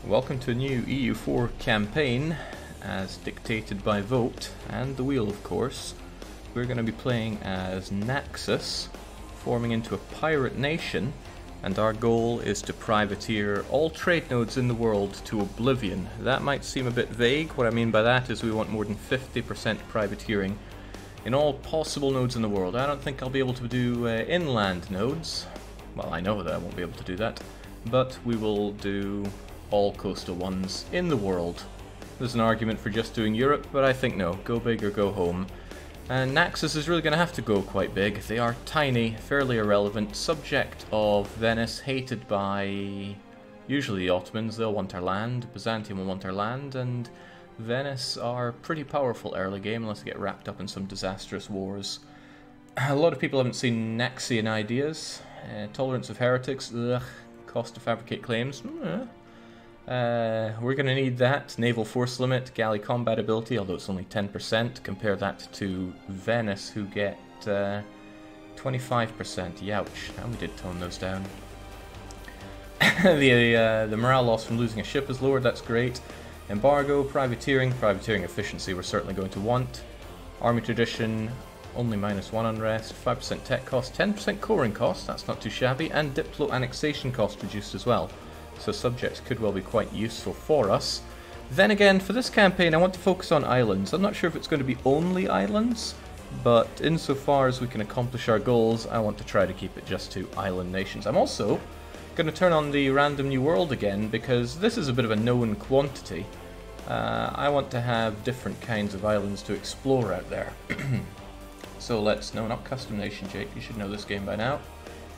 Welcome to a new EU4 campaign, as dictated by vote, and the wheel of course. We're going to be playing as Naxos, forming into a pirate nation, and our goal is to privateer all trade nodes in the world to oblivion. That might seem a bit vague. What I mean by that is we want more than 50% privateering in all possible nodes in the world. I don't think I'll be able to do inland nodes. Well, I know that I won't be able to do that, but we will do all coastal ones in the world. There's an argument for just doing Europe, but I think no, go big or go home. And Naxos is really going to have to go quite big. They are tiny, fairly irrelevant, subject of Venice, hated by usually the Ottomans. They'll want our land, Byzantium will want our land, and Venice are pretty powerful early game unless they get wrapped up in some disastrous wars. A lot of people haven't seen Naxian ideas. Tolerance of heretics, ugh. Cost to fabricate claims, we're going to need that. Naval force limit, galley combat ability, although it's only 10%. Compare that to Venice, who get 25%. Youch. And we did tone those down. The morale loss from losing a ship is lowered, that's great. Embargo, privateering efficiency we're certainly going to want. Army tradition, only -1 unrest, 5% tech cost, 10% coring cost, that's not too shabby, and Diplo annexation cost reduced as well. So subjects could well be quite useful for us. Then again, for this campaign I want to focus on islands. I'm not sure if it's going to be only islands, but insofar as we can accomplish our goals, I want to try to keep it just to island nations. I'm also going to turn on the random new world again, because this is a bit of a known quantity. I want to have different kinds of islands to explore out there. So let's... no, not custom nation, Jake. You should know this game by now.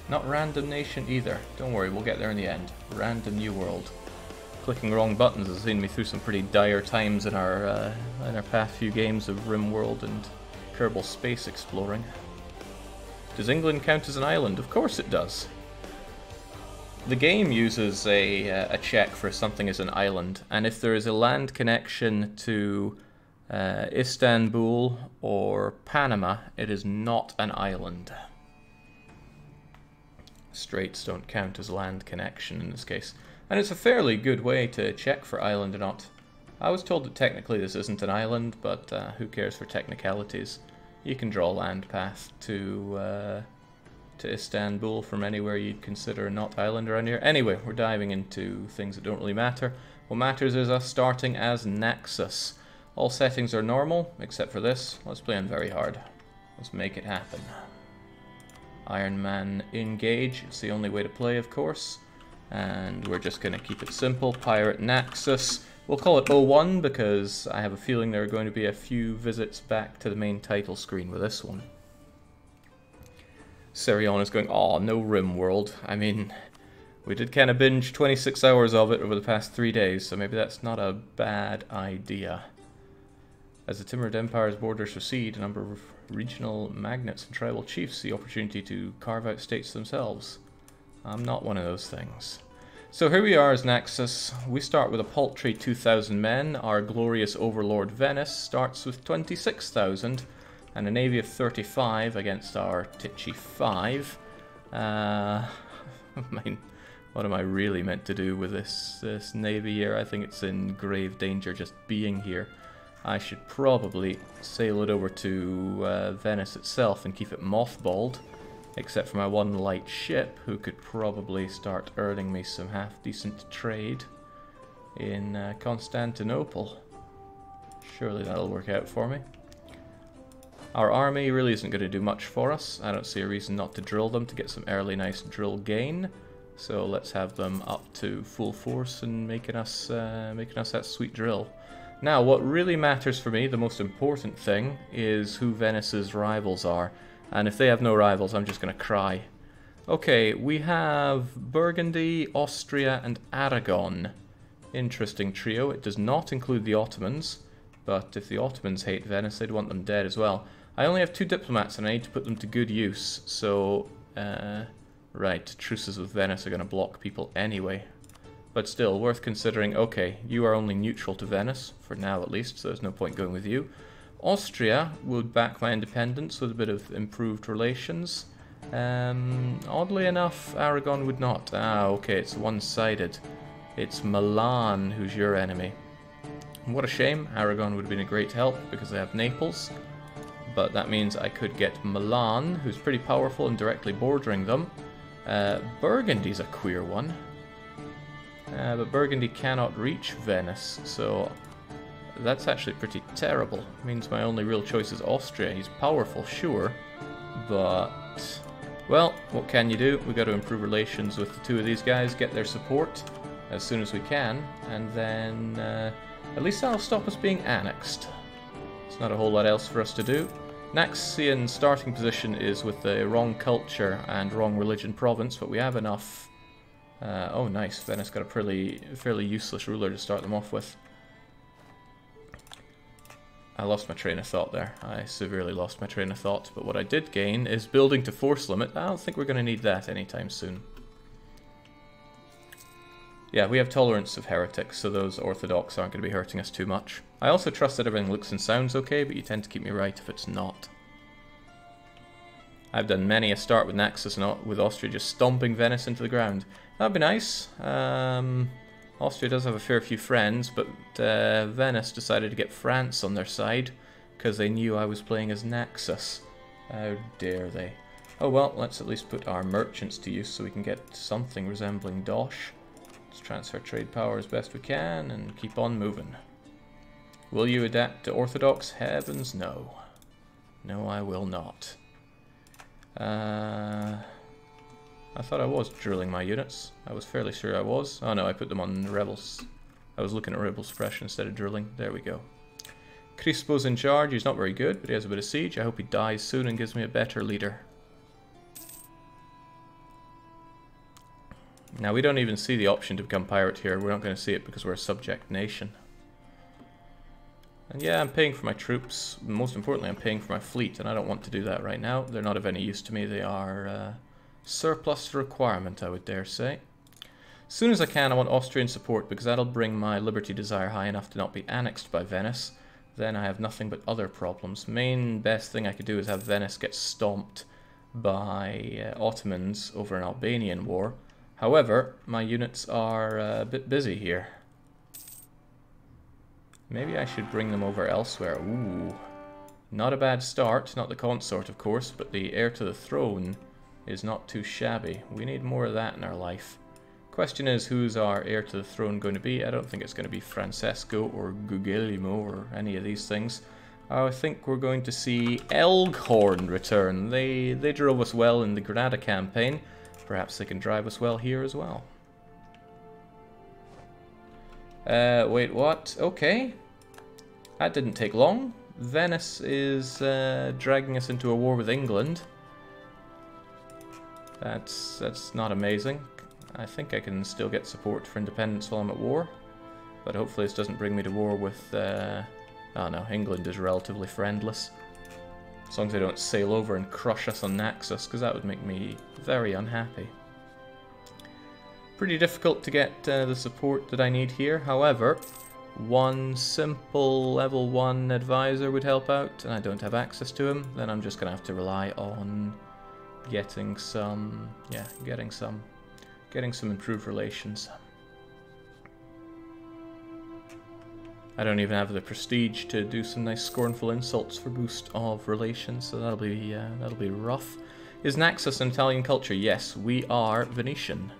Not random nation either. Don't worry, we'll get there in the end. Random new world. Clicking wrong buttons has seen me through some pretty dire times in our past few games of RimWorld and Kerbal Space Exploring. Does England count as an island? Of course it does. The game uses a check for something as an island, and if there is a land connection to Istanbul or Panama, it is not an island. Straits don't count as land connection in this case. And it's a fairly good way to check for island or not. I was told that technically this isn't an island, but who cares for technicalities? You can draw a land path to Istanbul from anywhere you'd consider not island around here. Anyway, we're diving into things that don't really matter. What matters is us starting as Naxos. All settings are normal, except for this. Let's play on very hard. Let's make it happen. Iron Man engage, it's the only way to play of course, and we're just going to keep it simple. Pirate Naxos, we'll call it 01 because I have a feeling there are going to be a few visits back to the main title screen with this one. Sirion is going, oh no RimWorld. I mean, we did kind of binge 26 hours of it over the past 3 days, so maybe that's not a bad idea. As the Timurid Empire's borders recede, a number of regional magnates and tribal chiefs see opportunity to carve out states themselves. I'm not one of those things. So here we are as Naxos. We start with a paltry 2,000 men. Our glorious overlord Venice starts with 26,000 and a navy of 35 against our titchy 5. I mean, what am I really meant to do with this navy here? I think it's in grave danger just being here. I should probably sail it over to Venice itself and keep it mothballed, except for my one light ship, who could probably start earning me some half-decent trade in Constantinople. Surely that'll work out for me. Our army really isn't going to do much for us. I don't see a reason not to drill them to get some early nice drill gain. So let's have them up to full force and making us that sweet drill. Now, what really matters for me, the most important thing, is who Venice's rivals are. And if they have no rivals, I'm just going to cry. Okay, we have Burgundy, Austria, and Aragon. Interesting trio. It does not include the Ottomans, but if the Ottomans hate Venice, they'd want them dead as well. I only have 2 diplomats, and I need to put them to good use, so... right, truces with Venice are going to block people anyway. But still, worth considering. Okay, you are only neutral to Venice, for now at least, so there's no point going with you. Austria would back my independence with a bit of improved relations. Oddly enough, Aragon would not. Ah, okay, it's one-sided. It's Milan who's your enemy. And what a shame. Aragon would have been a great help because they have Naples. But that means I could get Milan, who's pretty powerful and directly bordering them. Burgundy's a queer one. But Burgundy cannot reach Venice, so that's actually pretty terrible. It means my only real choice is Austria. He's powerful, sure, but... well, what can you do? We've got to improve relations with the two of these guys, get their support as soon as we can, and then at least that'll stop us being annexed. There's not a whole lot else for us to do. Naxian starting position is with the wrong culture and wrong religion province, but we have enough. Oh, nice. Venice got a fairly useless ruler to start them off with. I lost my train of thought there. I severely lost my train of thought. But what I did gain is building to force limit. I don't think we're going to need that anytime soon. Yeah, we have tolerance of heretics, so those Orthodox aren't going to be hurting us too much. I also trust that everything looks and sounds okay, but you tend to keep me right if it's not. I've done many a start with Naxos and with Austria just stomping Venice into the ground. That'd be nice. Austria does have a fair few friends, but Venice decided to get France on their side because they knew I was playing as Naxos. How dare they? Oh well, let's at least put our merchants to use so we can get something resembling dosh. Let's transfer trade power as best we can and keep on moving. Will you adapt to Orthodox? Heavens no. No, I will not. I thought I was drilling my units. I was fairly sure I was. Oh no, I put them on rebels. I was looking at rebel suppression instead of drilling. There we go. Crispo's in charge. He's not very good, but he has a bit of siege. I hope he dies soon and gives me a better leader. Now, we don't even see the option to become pirate here. We're not going to see it because we're a subject nation. And yeah, I'm paying for my troops. Most importantly, I'm paying for my fleet, and I don't want to do that right now. They're not of any use to me. They are surplus to requirement, I would dare say. As soon as I can, I want Austrian support because that'll bring my liberty desire high enough to not be annexed by Venice. Then I have nothing but other problems. Main best thing I could do is have Venice get stomped by Ottomans over an Albanian war. However, my units are a bit busy here. Maybe I should bring them over elsewhere. Ooh, not a bad start. Not the consort, of course, but the heir to the throne is not too shabby. We need more of that in our life. Question is, who's our heir to the throne going to be? I don't think it's going to be Francesco or Guglielmo or any of these things. I think we're going to see Elghorn return. They drove us well in the Granada campaign. Perhaps they can drive us well here as well. Wait, what? Okay. That didn't take long. Venice is dragging us into a war with England. That's not amazing. I think I can still get support for independence while I'm at war. But hopefully this doesn't bring me to war with... oh no, England is relatively friendless. As long as they don't sail over and crush us on Naxos, because that would make me very unhappy. Pretty difficult to get the support that I need here. However, one simple level 1 advisor would help out, and I don't have access to him. Then I'm just going to have to rely on getting some, yeah, getting some improved relations. I don't even have the prestige to do some nice scornful insults for boost of relations, so that'll be rough. Is Naxos an Italian culture? Yes, we are Venetian,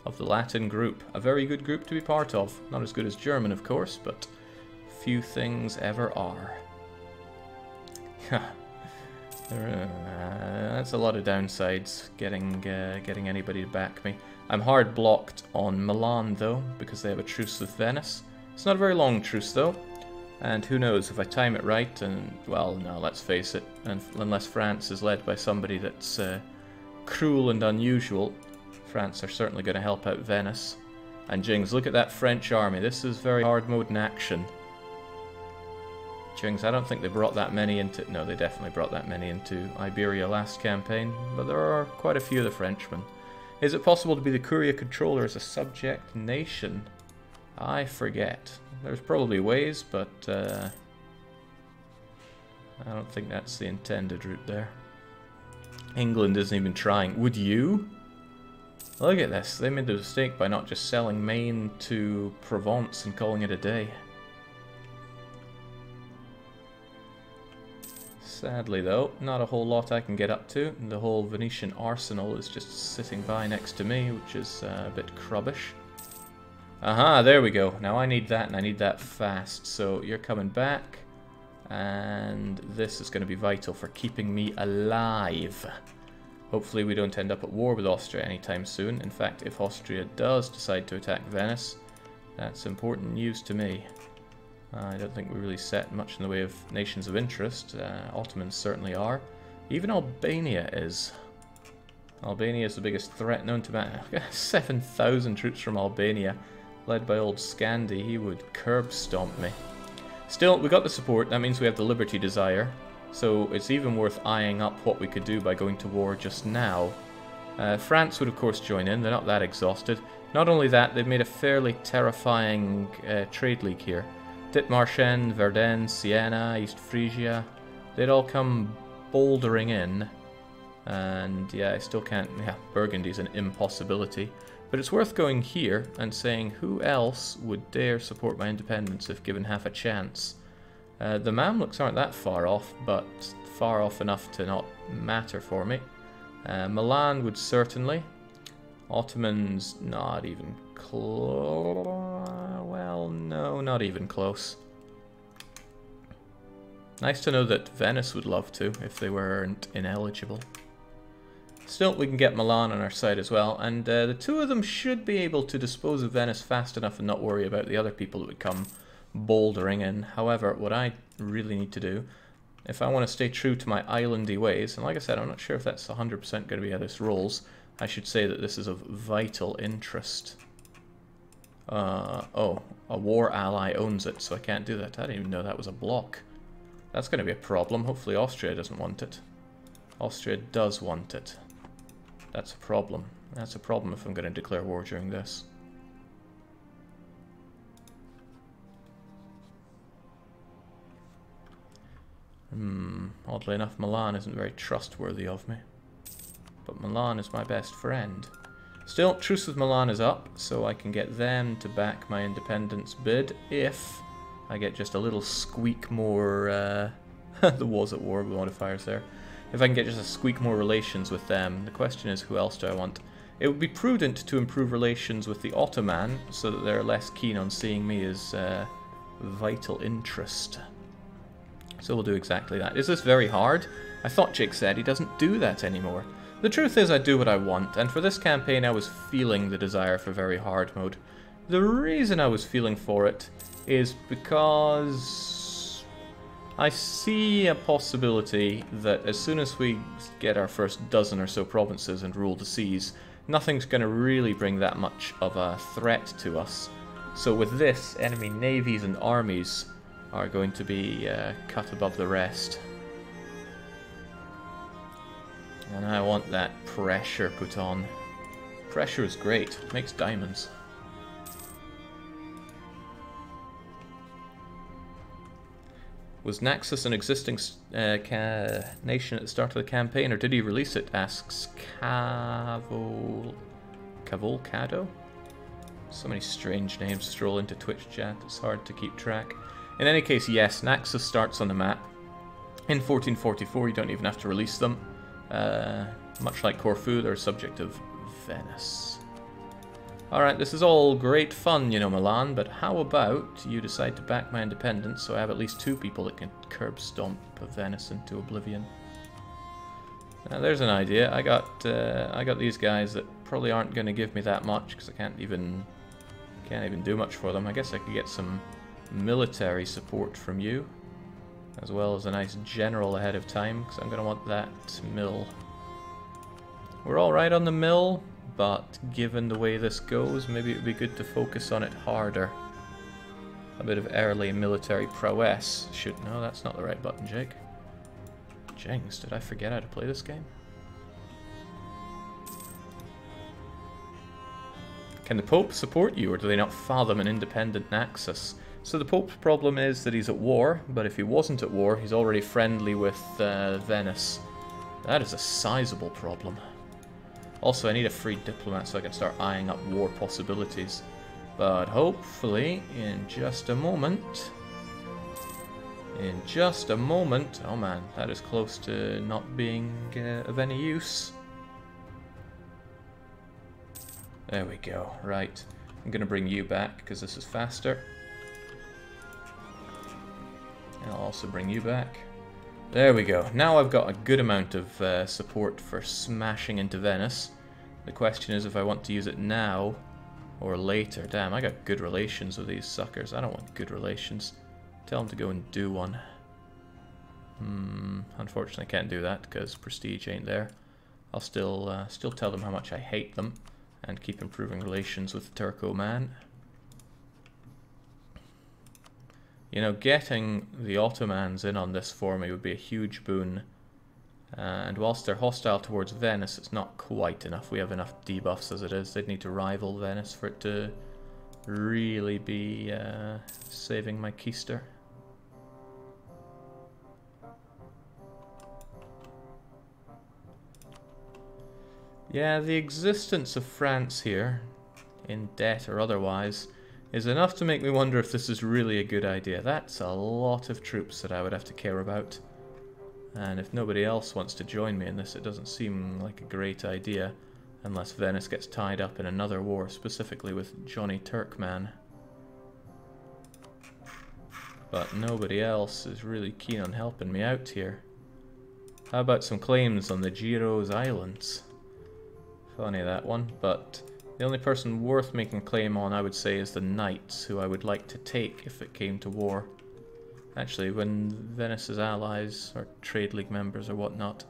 of the Latin group. A very good group to be part of. Not as good as German, of course, but few things ever are. That's a lot of downsides, getting anybody to back me. I'm hard blocked on Milan, though, because they have a truce with Venice. It's not a very long truce, though, and who knows, if I time it right, and, well, no, let's face it, unless France is led by somebody that's cruel and unusual, France are certainly going to help out Venice. And Jings, look at that French army. This is very hard mode in action. Jings, I don't think they brought that many into... No, they definitely brought that many into Iberia last campaign, but there are quite a few of the Frenchmen. Is it possible to be the Curia controller as a subject nation? I forget. There's probably ways, but I don't think that's the intended route there. England isn't even trying. Would you? Look at this, they made the mistake by not just selling Maine to Provence and calling it a day. Sadly though, not a whole lot I can get up to. The whole Venetian arsenal is just sitting by next to me, which is a bit crubbish. Aha, there we go. Now I need that, and I need that fast. So you're coming back, and this is going to be vital for keeping me alive. Hopefully we don't end up at war with Austria anytime soon. In fact, if Austria does decide to attack Venice, that's important news to me. I don't think we really set much in the way of nations of interest. Ottomans certainly are. Even Albania is. Albania is the biggest threat known to man. 7,000 troops from Albania, led by old Scandi. He would curb stomp me. Still, we got the support. That means we have the liberty desire. So it's even worth eyeing up what we could do by going to war just now. France would of course join in. They're not that exhausted. Not only that, they've made a fairly terrifying trade league here. Dithmarschen, Verden, Siena, East Frisia, they'd all come bouldering in. And yeah, I still can't... Yeah, Burgundy's an impossibility. But it's worth going here and saying who else would dare support my independence if given half a chance. The Mamluks aren't that far off, but far off enough to not matter for me. Milan would certainly. Ottomans, not even close. Well, no, not even close. Nice to know that Venice would love to, if they weren't ineligible. Still, we can get Milan on our side as well, and the two of them should be able to dispose of Venice fast enough and not worry about the other people that would come bouldering in. However, what I really need to do, if I want to stay true to my islandy ways, and like I said, I'm not sure if that's 100% going to be how this rolls, I should say that this is of vital interest. Oh, a war ally owns it, so I can't do that. I didn't even know that was a block. That's going to be a problem. Hopefully Austria doesn't want it. Austria does want it. That's a problem. That's a problem if I'm going to declare war during this. Oddly enough, Milan isn't very trustworthy of me. But Milan is my best friend. Still, truce with Milan is up, so I can get them to back my independence bid if I get just a little squeak more... the was at war with modifiers there. If I can get just a squeak more relations with them, the question is who else do I want? It would be prudent to improve relations with the Ottoman so that they're less keen on seeing me as vital interest. So we'll do exactly that. Is this very hard? I thought Jake said he doesn't do that anymore. The truth is I do what I want, and for this campaign I was feeling the desire for very hard mode. The reason I was feeling for it is because I see a possibility that as soon as we get our first dozen or so provinces and rule the seas, nothing's going to really bring that much of a threat to us. So with this, enemy navies and armies are going to be cut above the rest. And I want that pressure put on. Pressure is great. It makes diamonds. Was Naxos an existing nation at the start of the campaign, or did he release it? Asks Cavolcado? So many strange names stroll into Twitch chat, it's hard to keep track. In any case, yes, Naxos starts on the map. In 1444, you don't even have to release them. Much like Corfu, they're a subject of Venice. Alright, this is all great fun, you know, Milan, but how about you decide to back my independence so I have at least two people that can curb stomp Venice into oblivion? Now, there's an idea. I got these guys that probably aren't going to give me that much because I can't even do much for them. I guess I could get some military support from you, as well as a nice general ahead of time, because I'm going to want that mill. We're alright on the mill, but given the way this goes, maybe it would be good to focus on it harder. A bit of early military prowess should... No, that's not the right button, Jake. Jings, did I forget how to play this game? Can the Pope support you, or do they not fathom an independent Naxos? So the Pope's problem is that he's at war, but if he wasn't at war, he's already friendly with Venice. That is a sizable problem. Also, I need a free diplomat so I can start eyeing up war possibilities. But hopefully, in just a moment... Oh man, that is close to not being of any use. There we go, right. I'm going to bring you back because this is faster. And I'll also bring you back. There we go. Now I've got a good amount of support for smashing into Venice. The question is if I want to use it now or later. Damn, I got good relations with these suckers. I don't want good relations. Tell them to go and do one. Unfortunately I can't do that because prestige ain't there. I'll still tell them how much I hate them and keep improving relations with the Turco man. You know, getting the Ottomans in on this for me would be a huge boon. And whilst they're hostile towards Venice, it's not quite enough. We have enough debuffs as it is. They'd need to rival Venice for it to really be saving my keister. Yeah, the existence of France here, in debt or otherwise, is enough to make me wonder if this is really a good idea. That's a lot of troops that I would have to care about. And if nobody else wants to join me in this, it doesn't seem like a great idea. Unless Venice gets tied up in another war, specifically with Johnny Turkman. But nobody else is really keen on helping me out here. How about some claims on the Giros Islands? Funny that one, but the only person worth making a claim on, I would say, is the Knights, who I would like to take if it came to war. Actually, when Venice's allies, or trade league members or whatnot.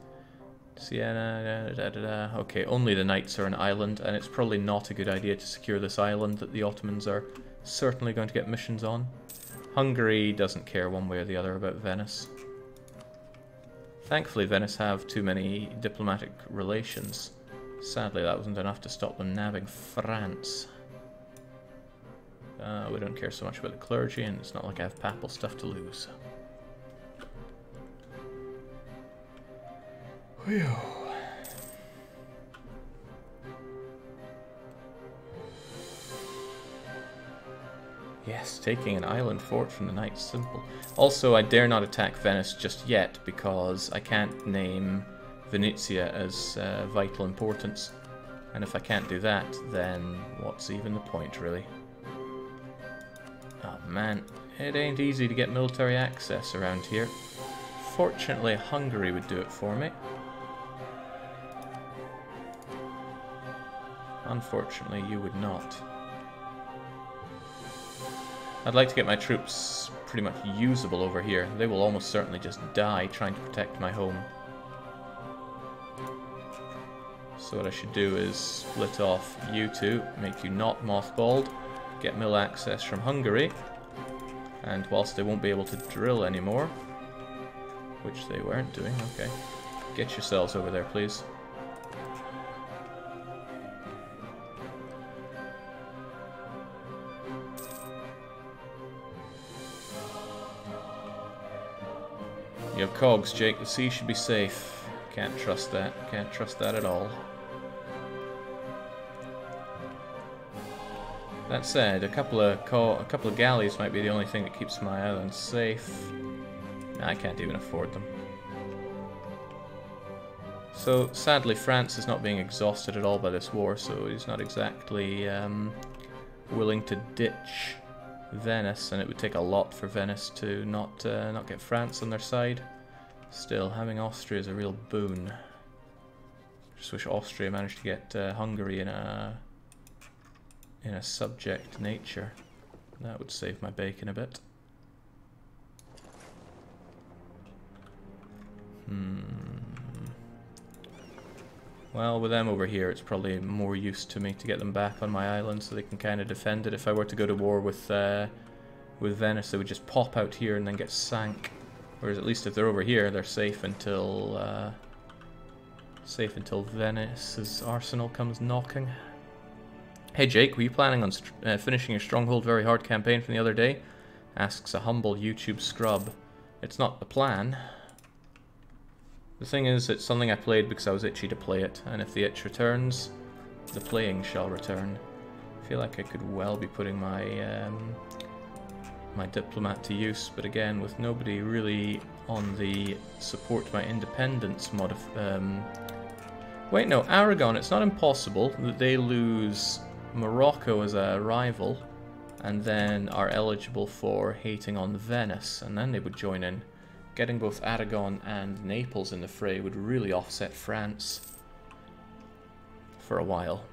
Siena, okay, only the Knights are an island, and it's probably not a good idea to secure this island that the Ottomans are certainly going to get missions on. Hungary doesn't care one way or the other about Venice. Thankfully, Venice have too many diplomatic relations. Sadly, that wasn't enough to stop them nabbing France. We don't care so much about the clergy, and it's not like I have papal stuff to lose. Whew. Yes, taking an island fort from the Knights, simple. Also, I dare not attack Venice just yet, because I can't name Venetia as vital importance. And if I can't do that, then what's even the point, really? Oh man, it ain't easy to get military access around here. Fortunately, Hungary would do it for me. Unfortunately, you would not. I'd like to get my troops pretty much usable over here. They will almost certainly just die trying to protect my home. So what I should do is split off you two, make you not mothballed, get mill access from Hungary, and whilst they won't be able to drill anymore, which they weren't doing, okay, get yourselves over there, please. You have cogs, Jake. The sea should be safe. Can't trust that. Can't trust that at all. That said, a couple of galleys might be the only thing that keeps my island safe. Nah, I can't even afford them. So sadly, France is not being exhausted at all by this war, so he's not exactly willing to ditch Venice, and it would take a lot for Venice to not get France on their side. Still, having Austria is a real boon. Just wish Austria managed to get Hungary in a subject nature. That would save my bacon a bit. Well, with them over here, it's probably more use to me to get them back on my island so they can kind of defend it. If I were to go to war with Venice, they would just pop out here and then get sank. Whereas at least if they're over here, they're safe until Venice's arsenal comes knocking. Hey Jake, were you planning on finishing your Stronghold Very Hard campaign from the other day? Asks a humble YouTube scrub. It's not the plan. The thing is, it's something I played because I was itchy to play it, and if the itch returns, the playing shall return. I feel like I could well be putting my my diplomat to use, but again, with nobody really on the support my independence wait, no, Aragon, it's not impossible that they lose Morocco as a rival, and then are eligible for hating on Venice, and then they would join in. Getting both Aragon and Naples in the fray would really offset France for a while.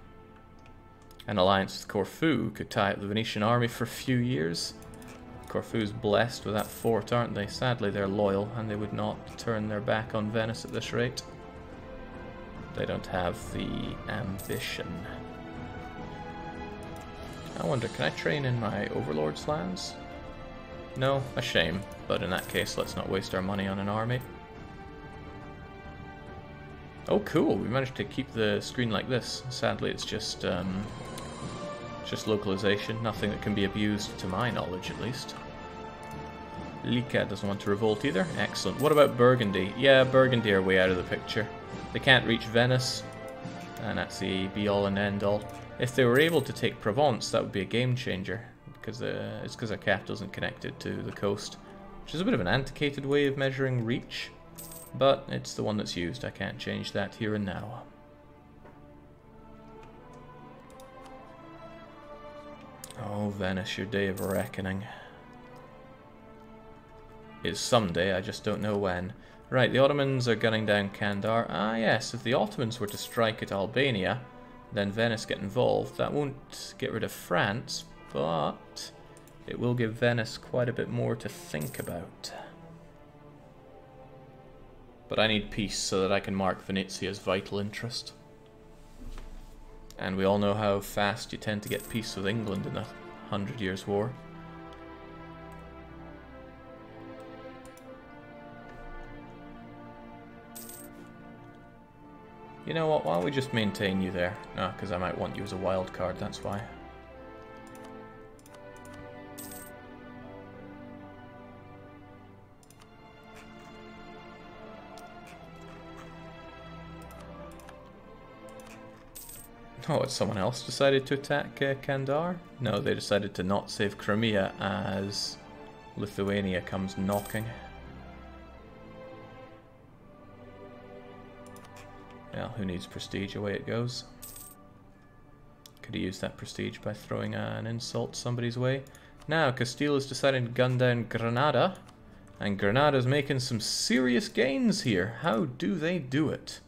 An alliance with Corfu could tie up the Venetian army for a few years. Corfu's blessed with that fort, aren't they? Sadly, they're loyal, and they would not turn their back on Venice at this rate. They don't have the ambition. I wonder, can I train in my overlord's lands? No, a shame, but in that case, let's not waste our money on an army. Oh, cool, we managed to keep the screen like this. Sadly, it's just localization, nothing that can be abused, to my knowledge at least. Lica doesn't want to revolt either. Excellent. What about Burgundy? Yeah, Burgundy are way out of the picture. They can't reach Venice, and that's the be-all and end-all. If they were able to take Provence, that would be a game changer, because it's because our capital isn't connected to the coast, which is a bit of an antiquated way of measuring reach, but it's the one that's used. I can't change that here and now. Oh, Venice, your day of reckoning is someday, I just don't know when. Right, the Ottomans are gunning down Kandar. Ah yes, if the Ottomans were to strike at Albania, then Venice get involved. That won't get rid of France, but it will give Venice quite a bit more to think about. But I need peace so that I can mark Venetia's vital interest. And we all know how fast you tend to get peace with England in a 100 Years' War. You know what, why don't we just maintain you there? No, because I might want you as a wild card, that's why. Oh, it's someone else decided to attack Kandar? No, they decided to not save Crimea as Lithuania comes knocking. Well, who needs prestige? Away it goes. Could have used that prestige by throwing an insult somebody's way. Now, Castile is deciding to gun down Granada, and Granada's making some serious gains here. How do they do it?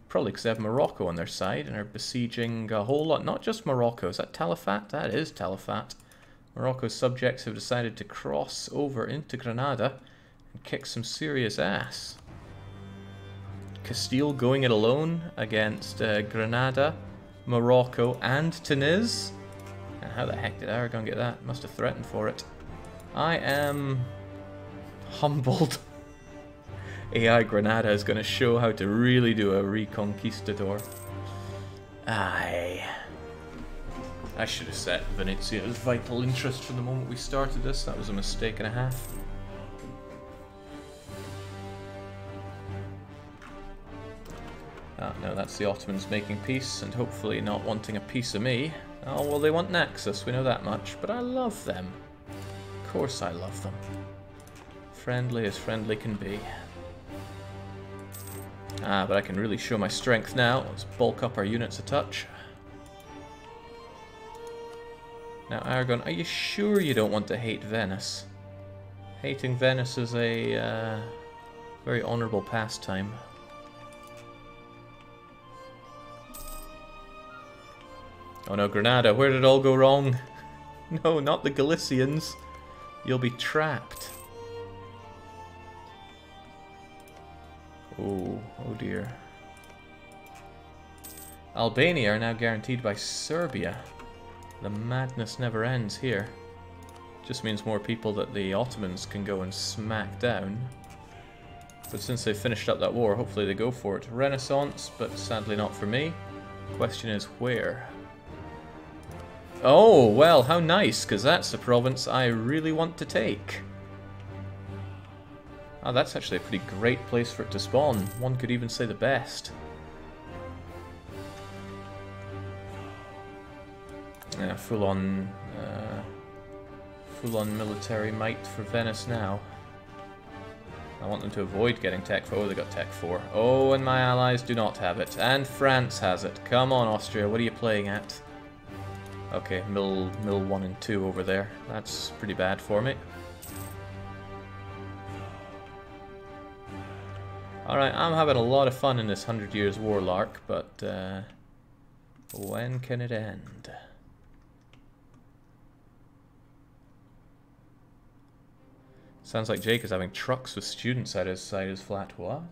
Probably because they have Morocco on their side and are besieging a whole lot. Not just Morocco. Is that Talafat? That is Talafat. Morocco's subjects have decided to cross over into Granada and kick some serious ass. Castile going it alone against Granada, Morocco, and Tunis. And how the heck did Aragon get that? Must have threatened for it. I am humbled. AI Granada is going to show how to really do a reconquistador. I should have set Venezia as vital interest from the moment we started this. That was a mistake and a half. No, that's the Ottomans making peace and hopefully not wanting a piece of me. Oh, well, they want Naxos, we know that much, but I love them. Of course I love them. Friendly as friendly can be. Ah, but I can really show my strength now. Let's bulk up our units a touch. Now, Aragon, are you sure you don't want to hate Venice? Hating Venice is a very honourable pastime. Oh no, Granada, where did it all go wrong? No, not the Galicians. You'll be trapped. Oh dear. Albania are now guaranteed by Serbia. The madness never ends here. Just means more people that the Ottomans can go and smack down. But since they've finished up that war, hopefully they go for it. Renaissance, but sadly not for me. Question is where? Oh, well, how nice, because that's a province I really want to take. Oh, that's actually a pretty great place for it to spawn. One could even say the best. Yeah, full-on military might for Venice now. I want them to avoid getting Tech 4. Oh, they got Tech 4. Oh, and my allies do not have it. And France has it. Come on, Austria, what are you playing at? Okay, mill 1 and 2 over there. That's pretty bad for me. Alright, I'm having a lot of fun in this 100 Years War lark, but when can it end? Sounds like Jake is having trucks with students outside his flat. What?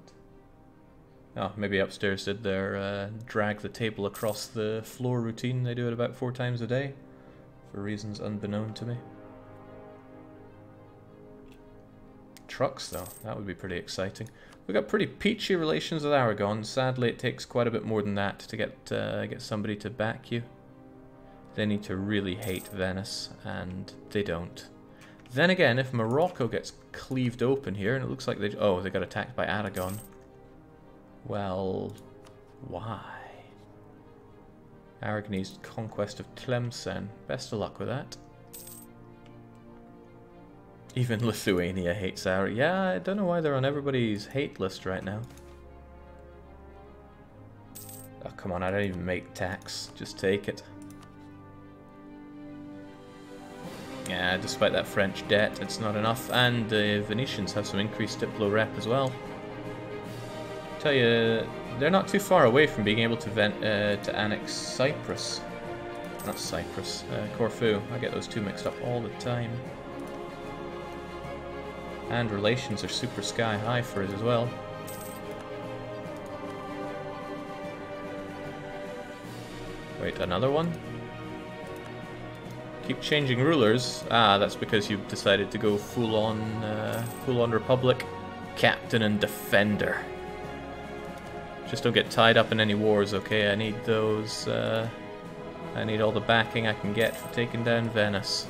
Oh, maybe upstairs did their drag the table across the floor routine. They do it about 4 times a day, for reasons unbeknown to me. Trucks, though, that would be pretty exciting. We've got pretty peachy relations with Aragon. Sadly, it takes quite a bit more than that to get somebody to back you. They need to really hate Venice, and they don't. Then again, if Morocco gets cleaved open here, and it looks like they got attacked by Aragon. Well, why? Aragonese conquest of Tlemcen. Best of luck with that. Even Lithuania hates Aragon. Yeah, I don't know why they're on everybody's hate list right now. Oh, come on, I don't even make tax. Just take it. Yeah, despite that French debt, it's not enough. And the Venetians have some increased Diplo rep as well. Tell you, they're not too far away from being able to annex Cyprus. Not Cyprus, Corfu. I get those two mixed up all the time. And relations are super sky high for it as well. Wait, another one? Keep changing rulers. Ah, that's because you've decided to go full-on Republic, Captain and Defender. Just don't get tied up in any wars, okay? I need those. I need all the backing I can get for taking down Venice.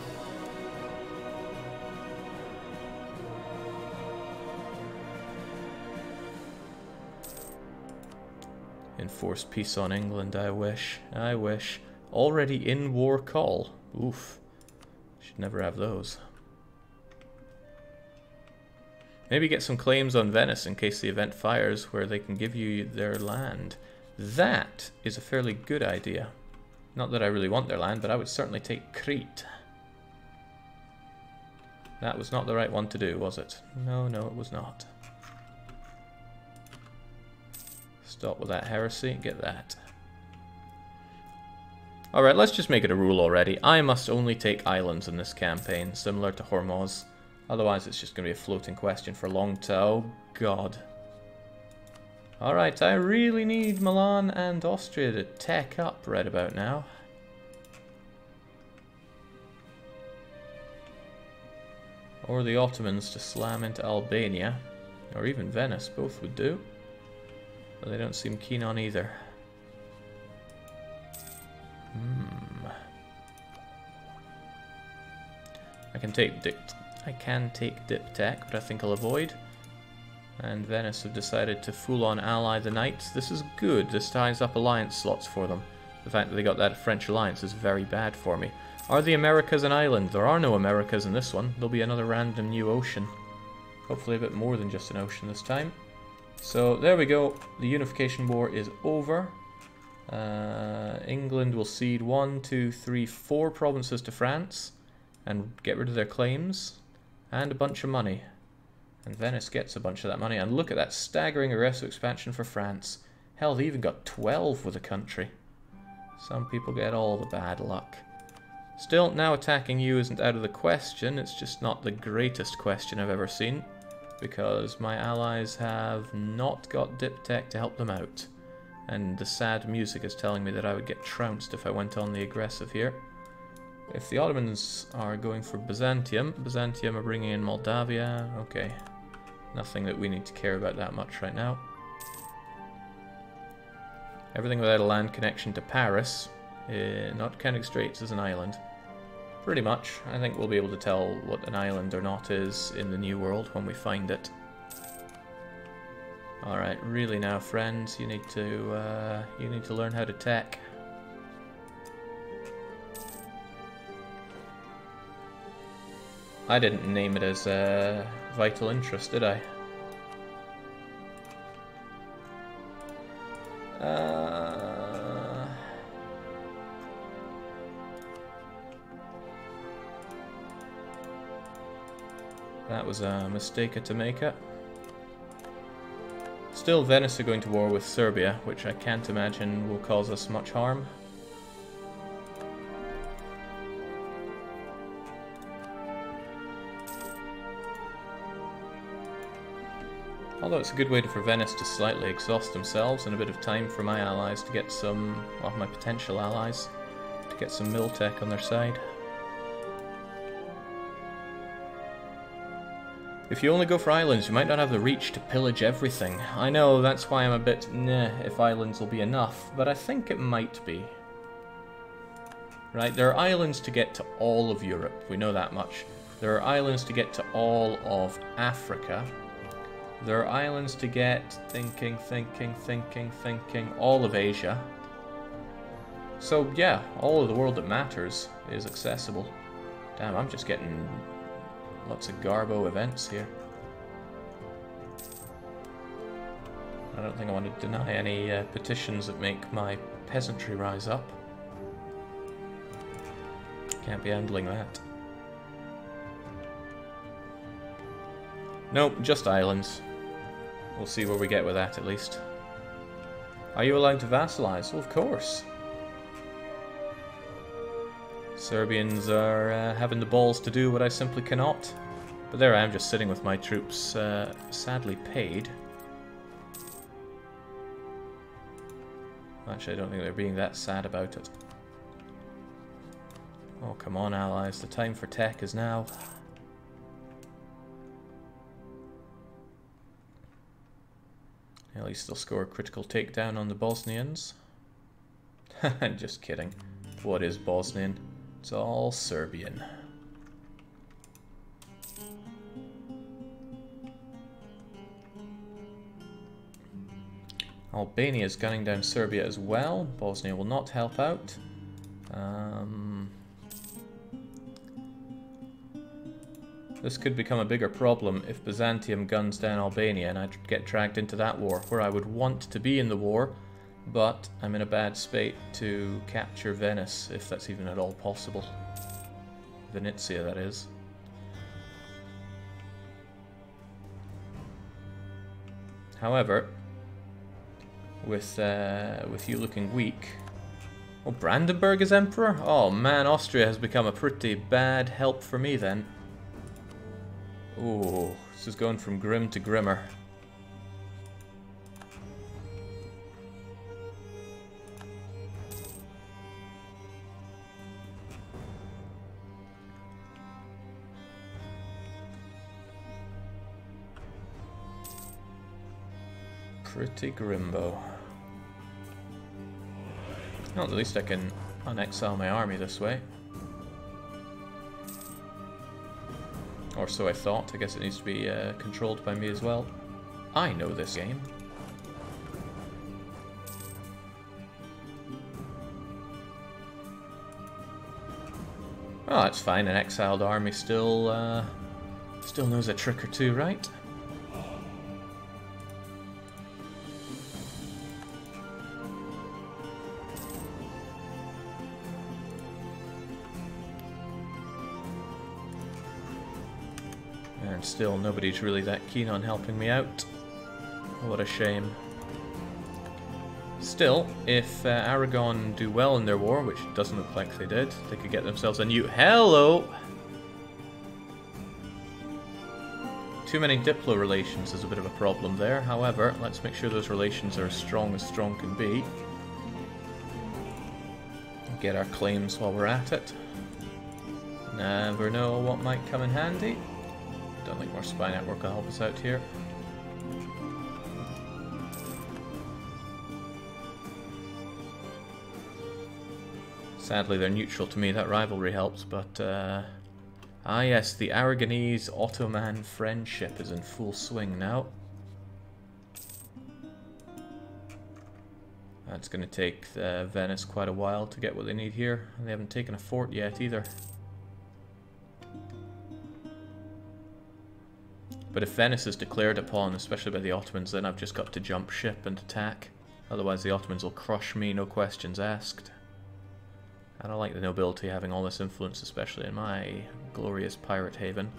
Enforce peace on England, I wish. I wish. Already in war call. Oof. Should never have those. Maybe get some claims on Venice in case the event fires where they can give you their land. That is a fairly good idea. Not that I really want their land, but I would certainly take Crete. That was not the right one to do, was it? No, no, it was not. Stop with that heresy, get that. Alright, let's just make it a rule already. I must only take islands in this campaign, similar to Hormuz. Otherwise it's just going to be a floating question for long to... Oh, God. Alright, I really need Milan and Austria to tech up right about now. Or the Ottomans to slam into Albania. Or even Venice, both would do. But they don't seem keen on either. I can take Dip Tech, but I think I'll avoid. And Venice have decided to full-on ally the Knights. This is good. This ties up alliance slots for them. The fact that they got that French alliance is very bad for me. Are the Americas an island? There are no Americas in this one. There'll be another random new ocean. Hopefully a bit more than just an ocean this time. So there we go. The unification war is over. England will cede 1, 2, 3, 4 provinces to France and get rid of their claims and a bunch of money. And Venice gets a bunch of that money. And look at that staggering aggressive expansion for France. Hell, they even got 12 with a country. Some people get all the bad luck. Still, now attacking you isn't out of the question. It's just not the greatest question I've ever seen, because my allies have not got Dip Tech to help them out. And the sad music is telling me that I would get trounced if I went on the aggressive here. If the Ottomans are going for Byzantium, Byzantium are bringing in Moldavia. Okay, nothing that we need to care about that much right now. Everything without a land connection to Paris, not counting Straits, is an island. Pretty much. I think we'll be able to tell what an island or not is in the New World when we find it. Alright, really now, friends, you need to learn how to tech. I didn't name it as vital interest, did I? That was a mistake to make it. Still, Venice are going to war with Serbia, which I can't imagine will cause us much harm. Although it's a good way for Venice to slightly exhaust themselves and a bit of time for my allies to get some, well, my potential allies, to get some mill tech on their side. If you only go for islands, you might not have the reach to pillage everything. I know, that's why I'm a bit nah if islands will be enough, but I think it might be. Right, there are islands to get to all of Europe, we know that much. There are islands to get to all of Africa. There are islands to get, thinking, all of Asia. So yeah, all of the world that matters is accessible. Damn, I'm just getting lots of Garbo events here. I don't think I want to deny any petitions that make my peasantry rise up. Can't be handling that. Nope, just islands. We'll see where we get with that, at least. Are you allowed to vassalize? Well, of course. Serbians are having the balls to do what I simply cannot. But there I am, just sitting with my troops, sadly paid. Actually, I don't think they're being that sad about it. Oh, come on, allies. The time for tech is now. At least they'll score a critical takedown on the Bosnians. Just kidding. What is Bosnian? It's all Serbian. Albania is gunning down Serbia as well. Bosnia will not help out. This could become a bigger problem if Byzantium guns down Albania and I get dragged into that war, where I would want to be in the war, but I'm in a bad spate to capture Venice, if that's even at all possible. Venezia, that is. However, with you looking weak... Oh, Brandenburg is emperor? Oh man, Austria has become a pretty bad help for me then. Ooh, this is going from grim to grimmer. Pretty grimbo. Well, at least I can unexile my army this way. Or so I thought. I guess it needs to be controlled by me as well. I know this game. Oh, that's fine. An exiled army still knows a trick or two, right? And still, nobody's really that keen on helping me out. What a shame. Still, if Aragon do well in their war, which doesn't look like they did, they could get themselves a new... Hello! Too many Diplo relations is a bit of a problem there. However, let's make sure those relations are as strong can be. Get our claims while we're at it. Never know what might come in handy. Don't think more spy network will help us out here. Sadly, they're neutral to me. That rivalry helps, but... Ah yes, the Aragonese-Ottoman friendship is in full swing now. That's going to take Venice quite a while to get what they need here. And they haven't taken a fort yet either. But if Venice is declared upon, especially by the Ottomans, then I've just got to jump ship and attack. Otherwise the Ottomans will crush me, no questions asked. I don't like the nobility having all this influence, especially in my glorious pirate haven.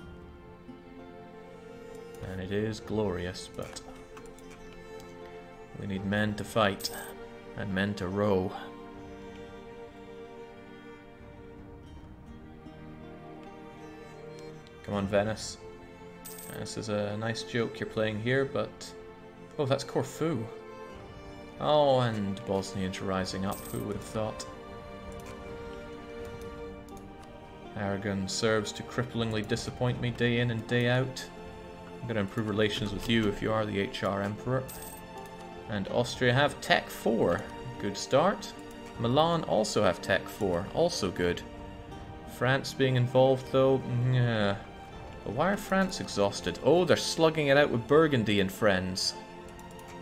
And it is glorious, but we need men to fight, and men to row. Come on, Venice. This is a nice joke you're playing here, but... Oh, that's Corfu. Oh, and Bosnians rising up, who would have thought? Aragon serves to cripplingly disappoint me day in and day out. I'm going to improve relations with you if you are the HR Emperor. And Austria have Tech 4. Good start. Milan also have Tech 4. Also good. France being involved though, yeah. But why are France exhausted? Oh, they're slugging it out with Burgundy and friends.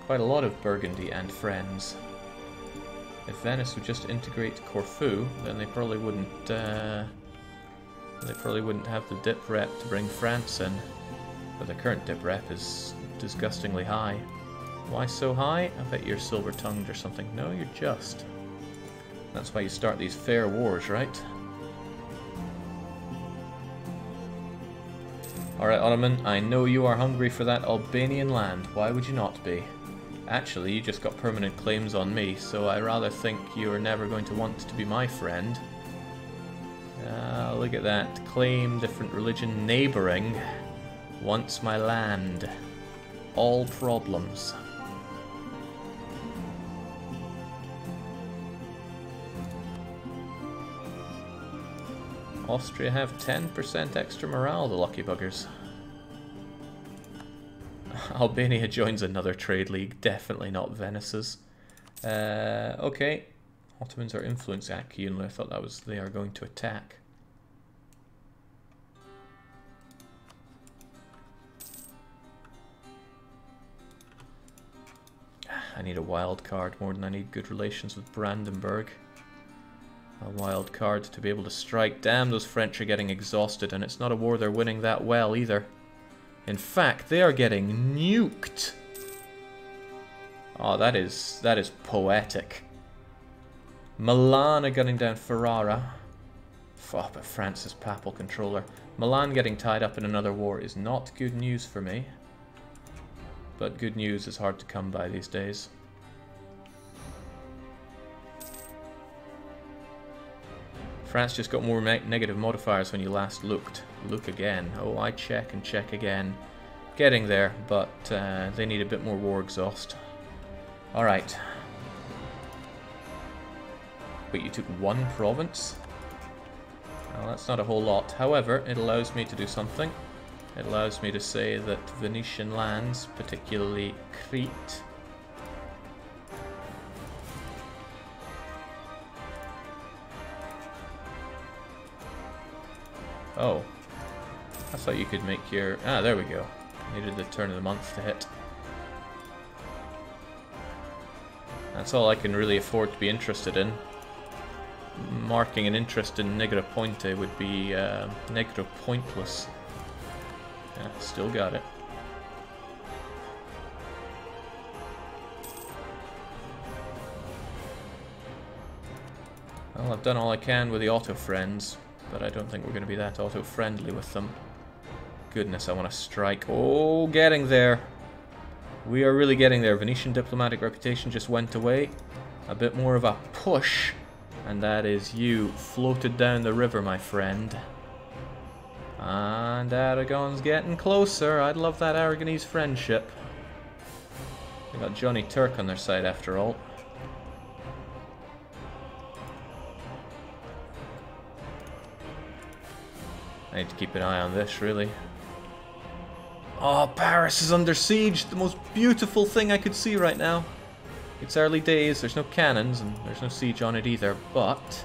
Quite a lot of Burgundy and friends. If Venice would just integrate Corfu, then they probably wouldn't have the dip rep to bring France in. But the current dip rep is disgustingly high. Why so high? I bet you're silver-tongued or something. No, you're just. That's why you start these fair wars, right? Alright, Ottoman, I know you are hungry for that Albanian land. Why would you not be? Actually, you just got permanent claims on me, so I rather think you are never going to want to be my friend. Look at that. Claim different religion neighbouring. Wants my land. All problems. Austria have 10% extra morale, the lucky buggers. Albania joins another trade league, definitely not Venice's. Okay. Ottomans are influence Akiyunlu. I thought that was they are going to attack. I need a wild card more than I need good relations with Brandenburg. A wild card to be able to strike. Damn, those French are getting exhausted, and it's not a war they're winning that well either. In fact, they are getting nuked. Oh, that is poetic. Milan are gunning down Ferrara. Oh, but France is papal controller. Milan getting tied up in another war is not good news for me. But good news is hard to come by these days. France just got more negative modifiers when you last looked. Look again. Oh, I check and check again. Getting there, but they need a bit more war exhaust. Alright. Wait, you took one province? Well, that's not a whole lot. However, it allows me to do something. It allows me to say that Venetian lands, particularly Crete, oh, I thought you could make your... Ah, there we go. Needed the turn of the month to hit. That's all I can really afford to be interested in. Marking an interest in Negroponte would be Negropointless. Yeah, still got it. Well, I've done all I can with the auto-friends, but I don't think we're going to be that auto-friendly with them. Goodness, I want to strike. Oh, getting there. We are really getting there. Venetian diplomatic reputation just went away. A bit more of a push, and that is you floated down the river, my friend. And Aragon's getting closer. I'd love that Aragonese friendship. They got Johnny Turk on their side after all. I need to keep an eye on this, really. Oh, Paris is under siege. The most beautiful thing I could see right now. It's early days. There's no cannons and there's no siege on it either, but...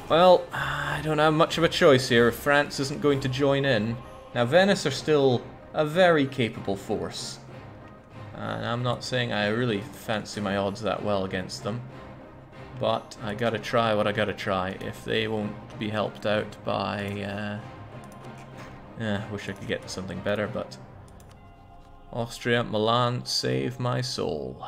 Well, I don't have much of a choice here if France isn't going to join in. Now, Venice are still a very capable force. And I'm not saying I really fancy my odds that well against them. But I gotta try what I gotta try. If they won't be helped out by... wish I could get something better, but... Austria, Milan, save my soul.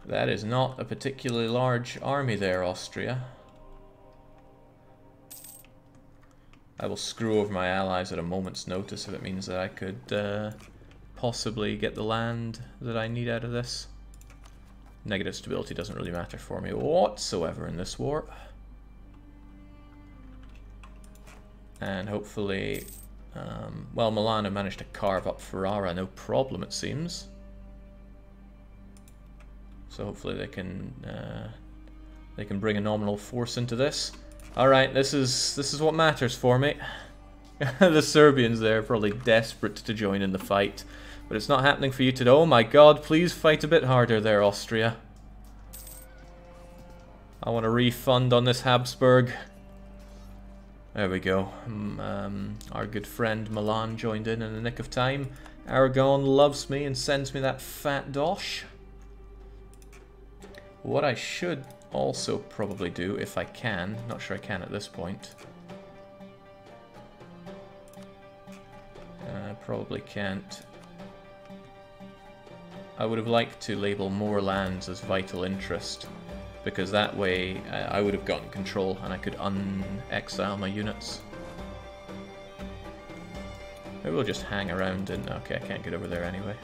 That is not a particularly large army there, Austria. I will screw over my allies at a moment's notice if it means that I could possibly get the land that I need out of this. Negative stability doesn't really matter for me whatsoever in this war. And hopefully, well, Milan have managed to carve up Ferrara, no problem it seems. So hopefully they can bring a nominal force into this. All right, this is what matters for me. The Serbians there are probably desperate to join in the fight, but it's not happening for you today. Oh my God! Please fight a bit harder there, Austria. I want a refund on this Habsburg. There we go. Our good friend Milan joined in the nick of time. Aragon loves me and sends me that fat dosh. What I should also probably do, if I can, not sure I can at this point. Probably can't. I would have liked to label more lands as vital interest, because that way I would have gotten control and I could un-exile my units. Maybe we'll just hang around and... okay, I can't get over there anyway.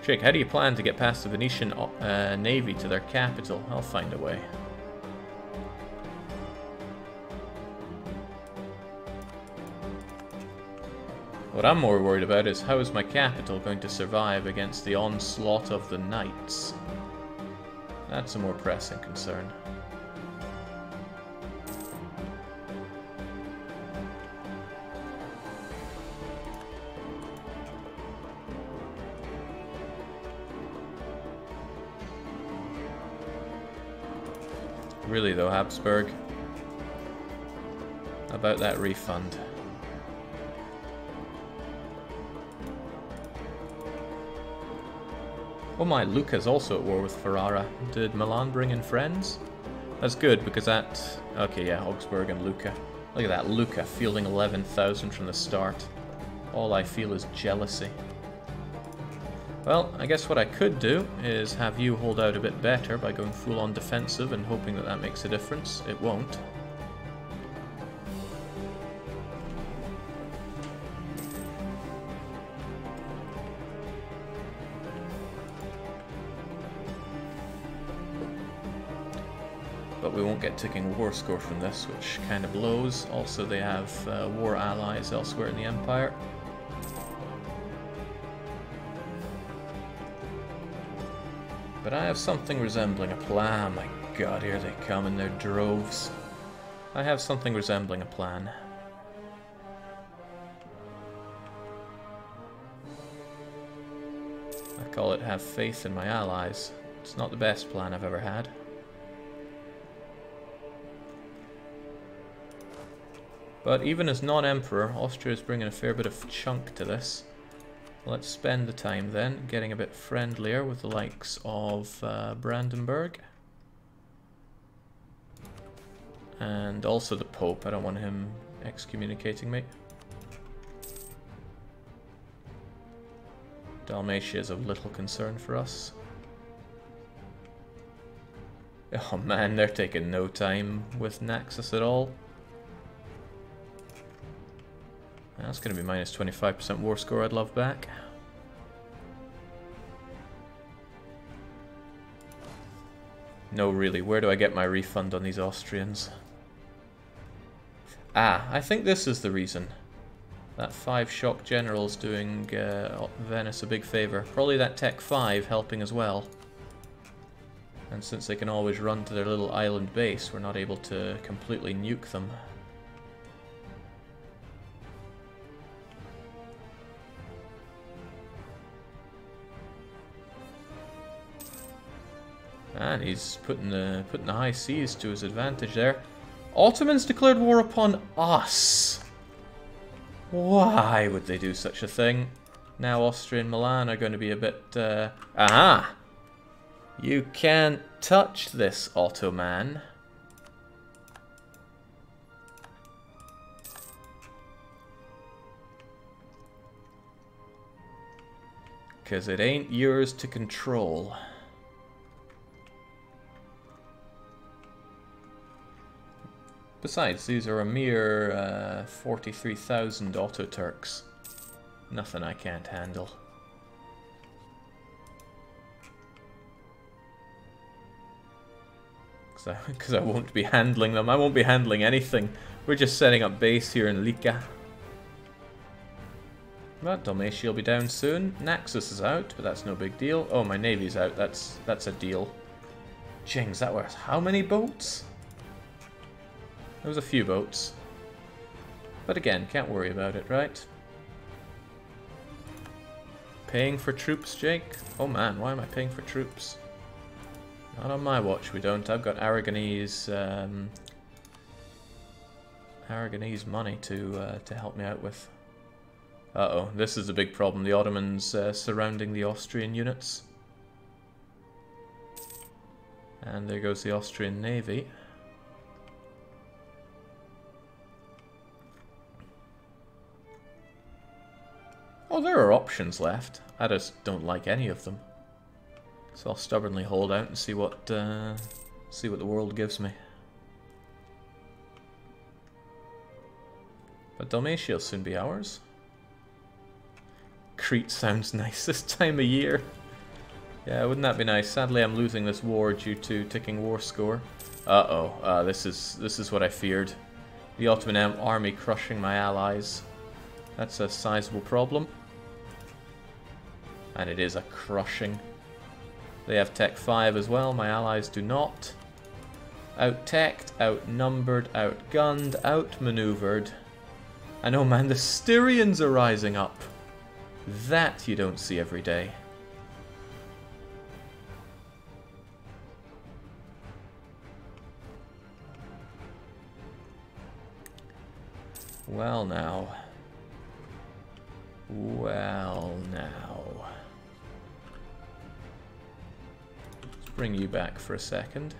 Jake, how do you plan to get past the Venetian navy to their capital? I'll find a way. What I'm more worried about is how is my capital going to survive against the onslaught of the knights? That's a more pressing concern. Really though, Habsburg, about that refund. Oh my, Lucca's also at war with Ferrara. Did Milan bring in friends? That's good, because that... okay, yeah, Augsburg and Lucca. Look at that, Lucca fielding 11,000 from the start. All I feel is jealousy. Well, I guess what I could do is have you hold out a bit better by going full-on defensive and hoping that that makes a difference. It won't. But we won't get ticking war score from this, which kind of blows. Also, they have war allies elsewhere in the Empire. But I have something resembling a plan. My God, here they come in their droves. I have something resembling a plan. I call it have faith in my allies. It's not the best plan I've ever had. But even as non-emperor, Austria is bringing a fair bit of chunk to this. Let's spend the time then getting a bit friendlier with the likes of Brandenburg. And also the Pope. I don't want him excommunicating me. Dalmatia is of little concern for us. Oh man, they're taking no time with Naxos at all. That's going to be minus 25% war score I'd love back. No, really, where do I get my refund on these Austrians? Ah, I think this is the reason. That 5 shock general's doing Venice a big favour. Probably that Tech 5 helping as well. And since they can always run to their little island base, we're not able to completely nuke them. And he's putting the high seas to his advantage there. Ottomans declared war upon us. Why would they do such a thing? Now Austria and Milan are going to be a bit... aha! You can't touch this, Ottoman. Because it ain't yours to control. Besides, these are a mere 43,000 Otto-Turks. Nothing I can't handle. Because I won't be handling them. I won't be handling anything. We're just setting up base here in Lika. But Dalmatia will be down soon. Naxos is out, but that's no big deal. Oh, my navy's out. That's a deal. Jings, that was how many boats? There was a few boats. But again, can't worry about it, right? Paying for troops, Jake? Oh man, why am I paying for troops? Not on my watch, we don't. I've got Aragonese money to help me out with. Uh-oh, this is a big problem. The Ottomans surrounding the Austrian units. And there goes the Austrian navy. Oh, there are options left. I just don't like any of them. So I'll stubbornly hold out and see what the world gives me. But Dalmatia will soon be ours. Crete sounds nice this time of year. Yeah, wouldn't that be nice? Sadly, I'm losing this war due to ticking war score. Uh-oh. This is what I feared. The Ottoman army crushing my allies. That's a sizable problem. And it is a crushing. They have Tech 5 as well, my allies do not. Out-teched, outnumbered, outgunned, outmaneuvered. And oh man, the Styrians are rising up. That you don't see every day. Well now. Well now. Let's bring you back for a second.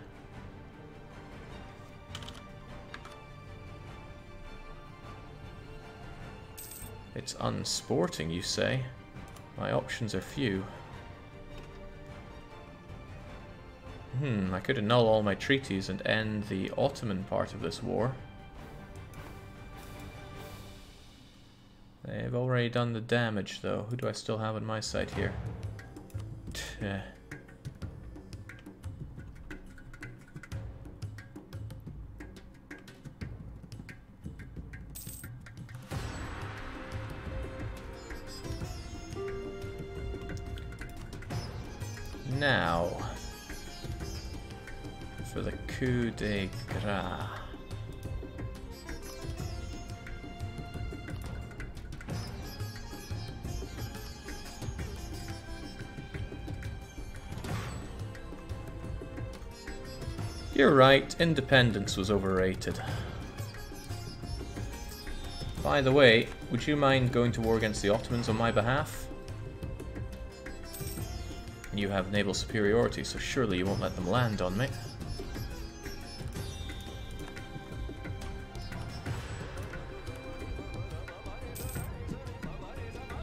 It's unsporting, you say? My options are few. I could annul all my treaties and end the Ottoman part of this war. They've already done the damage, though. Who do I still have on my side here? Now, for the coup de grace. You're right, independence was overrated. By the way, would you mind going to war against the Ottomans on my behalf? You have naval superiority, so surely you won't let them land on me.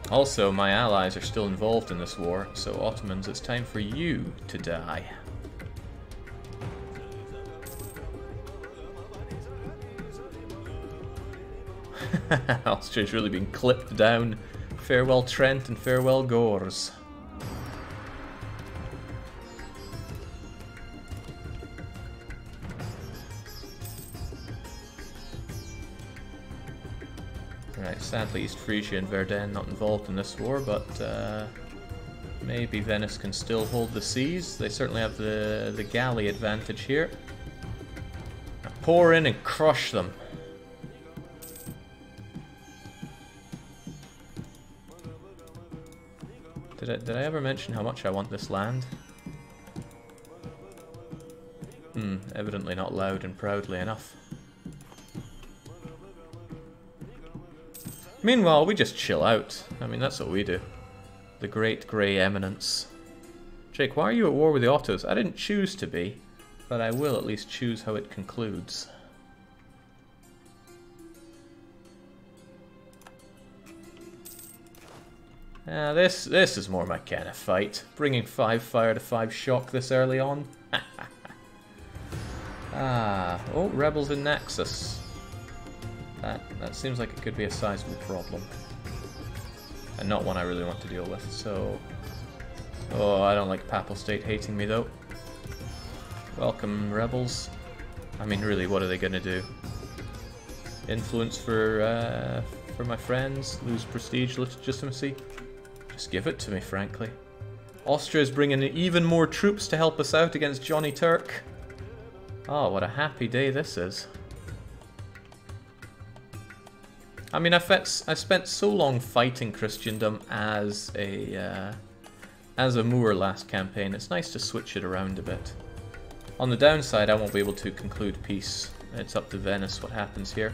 Also, my allies are still involved in this war, so Ottomans, it's time for you to die. Austria's really been clipped down. Farewell Trent and farewell Gors. Right, sadly East Frisia and Verdun not involved in this war, but maybe Venice can still hold the seas. They certainly have the galley advantage here. Now pour in and crush them. Did I ever mention how much I want this land? Evidently not loud and proudly enough. Meanwhile, we just chill out. I mean, that's what we do. The Great Grey Eminence. Jake, why are you at war with the Ottos? I didn't choose to be, but I will at least choose how it concludes. This is more my kind of fight. Bringing 5 fire to 5 shock this early on. Oh, rebels in Naxos. That seems like it could be a sizable problem. And not one I really want to deal with, so... Oh, I don't like Papal State hating me, though. Welcome, rebels. I mean, really, what are they gonna do? Influence for my friends? Lose prestige, legitimacy? Just give it to me, frankly. Austria's bringing in even more troops to help us out against Johnny Turk. Oh, what a happy day this is. I mean, I spent so long fighting Christendom as a Moor last campaign. It's nice to switch it around a bit. On the downside, I won't be able to conclude peace. It's up to Venice what happens here.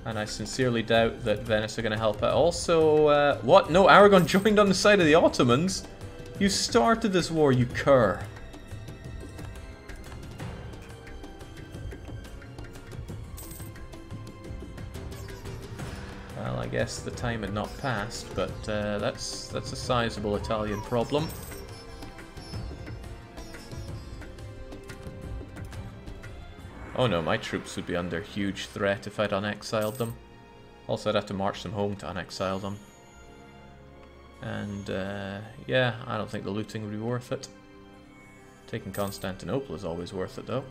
And I sincerely doubt that Venice are going to help out. Also, what? No, Aragon joined on the side of the Ottomans? You started this war, you cur. Well, I guess the time had not passed, but that's a sizable Italian problem. Oh no, my troops would be under huge threat if I'd unexiled them. Also, I'd have to march them home to unexile them. And, yeah, I don't think the looting would be worth it. Taking Constantinople is always worth it, though.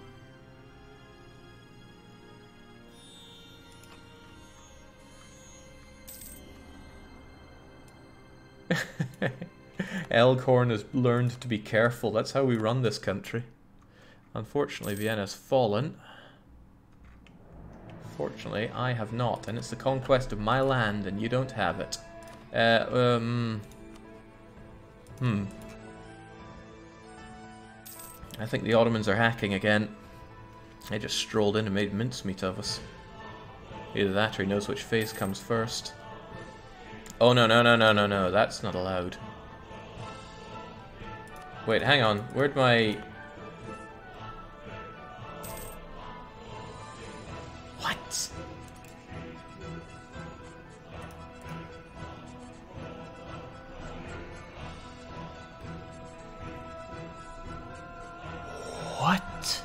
Elkhorn has learned to be careful. That's how we run this country. Unfortunately, Vienna's fallen. Fortunately, I have not, and it's the conquest of my land, and you don't have it. I think the Ottomans are hacking again. They just strolled in and made mincemeat of us. Either that or he knows which phase comes first. Oh, no, no, no, no, no, no. That's not allowed. Wait, hang on. Where'd my... What?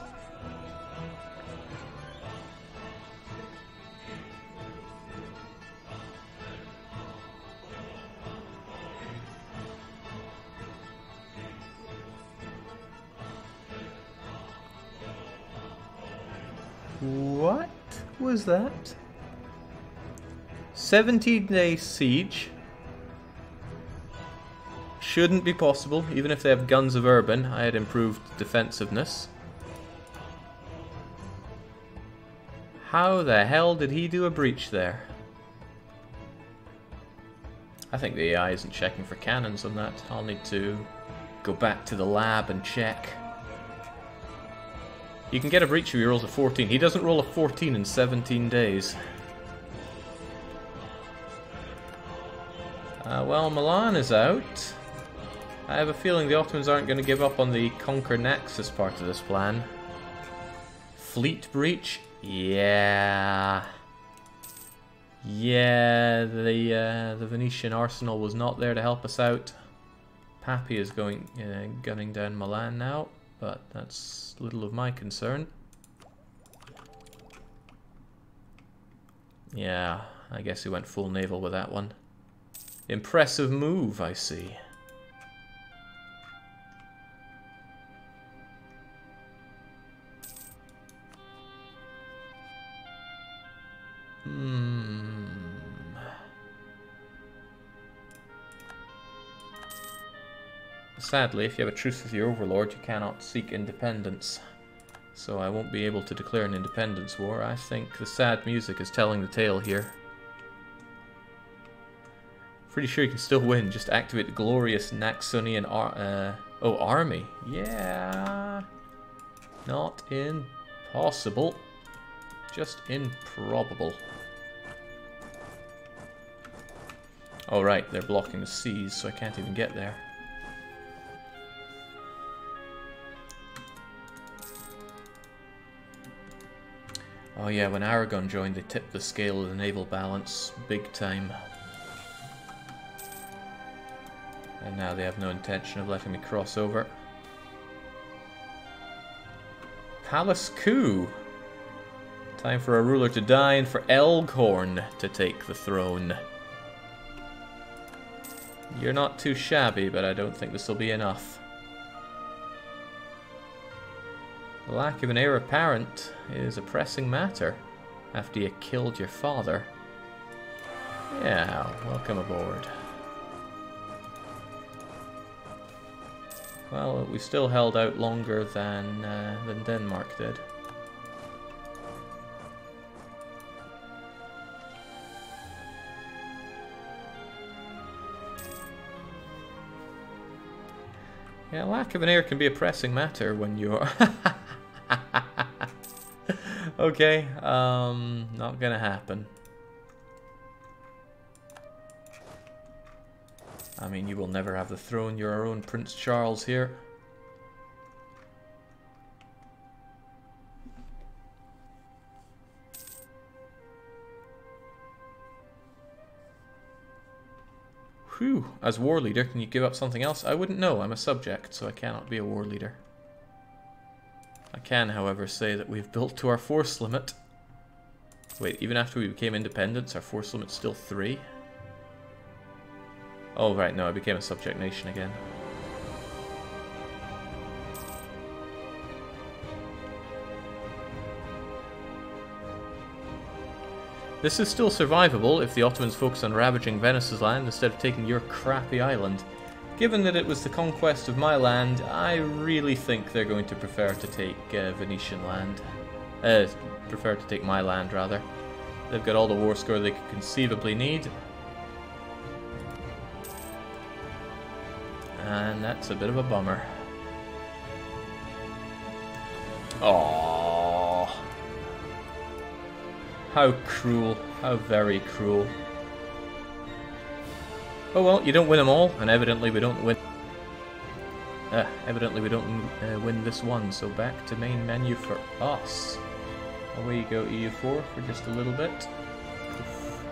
What? What was that? 17-day siege. Shouldn't be possible, even if they have guns of urban. I had improved defensiveness. How the hell did he do a breach there? I think the AI isn't checking for cannons on that. I'll need to go back to the lab and check. You can get a breach if he rolls a 14. He doesn't roll a 14 in 17 days. Well, Milan is out. I have a feeling the Ottomans aren't going to give up on the Conquer Naxos part of this plan. Fleet breach? Yeah. Yeah, the Venetian arsenal was not there to help us out. Pappy is going gunning down Milan now, but that's little of my concern. Yeah, I guess he went full naval with that one. Impressive move, I see. Sadly, if you have a truce with your overlord, you cannot seek independence. So I won't be able to declare an independence war. I think the sad music is telling the tale here. Pretty sure you can still win. Just activate the glorious Naxonian army. Yeah. Not impossible. Just improbable. Oh right, they're blocking the seas, so I can't even get there. Oh yeah, when Aragon joined, they tipped the scale of the naval balance big time. And now they have no intention of letting me cross over. Palace coup! Time for a ruler to die and for Elghorn to take the throne. You're not too shabby, but I don't think this will be enough. The lack of an heir apparent is a pressing matter after you killed your father. Yeah, welcome aboard. Well, we still held out longer than Denmark did. Yeah, lack of an heir can be a pressing matter when you're... Okay, not gonna happen. I mean, you will never have the throne. You're our own Prince Charles here. Whew. As war leader, can you give up something else? I wouldn't know. I'm a subject, so I cannot be a war leader. I can, however, say that we've built to our force limit. Wait, even after we became independents, our force limit's still 3? Oh, right, no, I became a subject nation again. This is still survivable if the Ottomans focus on ravaging Venice's land instead of taking your crappy island. Given that it was the conquest of my land, I really think they're going to prefer to take Venetian land. Prefer to take my land, rather. They've got all the war score they could conceivably need. And that's a bit of a bummer. Aww. How cruel. How very cruel. Oh well, you don't win them all, and evidently we don't win. Win this one. So back to main menu for us. Away you go, EU4 for just a little bit. Oof.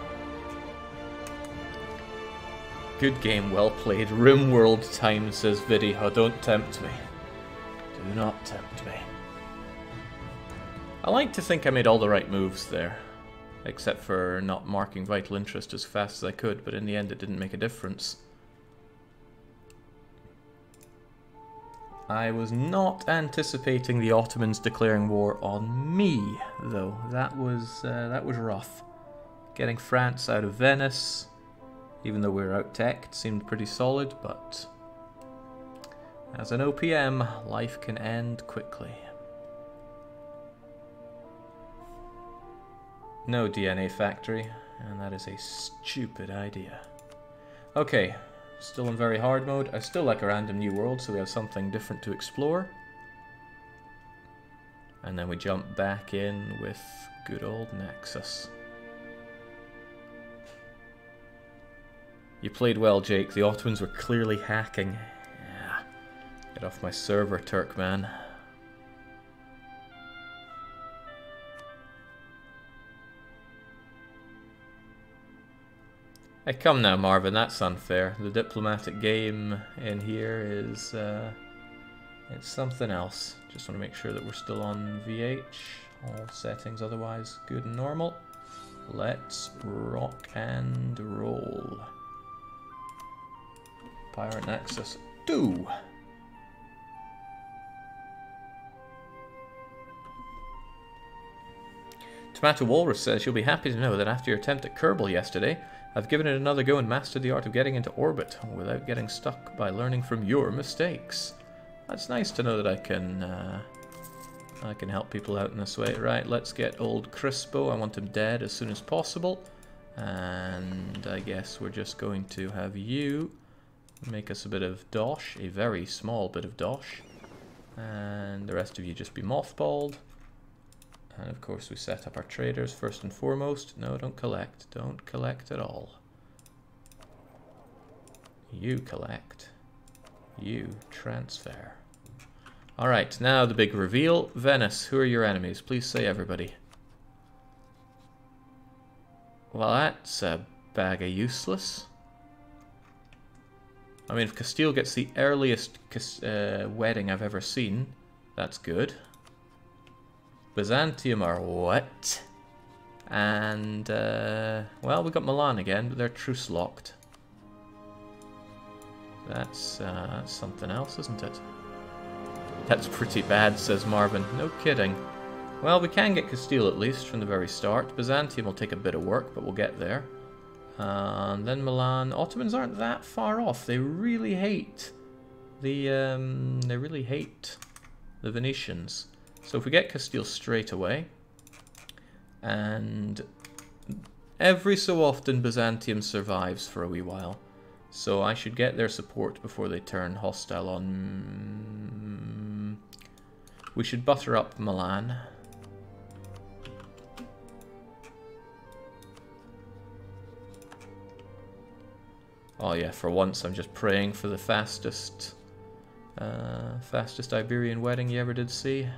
Good game, well played. Rimworld time, says Vidi. Oh, don't tempt me. Do not tempt me. I like to think I made all the right moves there. Except for not marking vital interest as fast as I could, but in the end it didn't make a difference. I was not anticipating the Ottomans declaring war on me, though. That was rough. Getting France out of Venice, even though we were out-teched, seemed pretty solid, but as an OPM, life can end quickly. No DNA factory, and that is a stupid idea. Okay, still in very hard mode. I still like a random new world, so we have something different to explore. And then we jump back in with good old Naxos. You played well, Jake. The Ottomans were clearly hacking. Yeah. Get off my server, Turkman. Hey, come now, Marvin, that's unfair. The diplomatic game in here is, it's something else. Just want to make sure that we're still on VH. All settings otherwise good and normal. Let's rock and roll. Pirate Naxos 2. Tomato Walrus says, you'll be happy to know that after your attempt at Kerbal yesterday, I've given it another go and mastered the art of getting into orbit without getting stuck by learning from your mistakes. That's nice to know that I can help people out in this way. Right, let's get old Crispo. I want him dead as soon as possible. And I guess we're just going to have you make us a bit of dosh, a very small bit of dosh. And the rest of you just be mothballed. And of course we set up our traders first and foremost. No, don't collect. Don't collect at all. You collect. You transfer. Alright, now the big reveal. Venice, who are your enemies? Please say everybody. Well, that's a bag of useless. I mean, if Castile gets the earliest wedding I've ever seen, that's good. Byzantium are what? And, well, we got Milan again, but they're truce locked. That's something else, isn't it? That's pretty bad, says Marvin. No kidding. Well, we can get Castile at least from the very start. Byzantium will take a bit of work, but we'll get there. And then Milan. Ottomans aren't that far off. They really hate the Venetians. So if we get Castile straight away, and every so often Byzantium survives for a wee while, so I should get their support before they turn hostile on. We should butter up Milan. Oh yeah, for once I'm just praying for the fastest Iberian wedding you ever did see.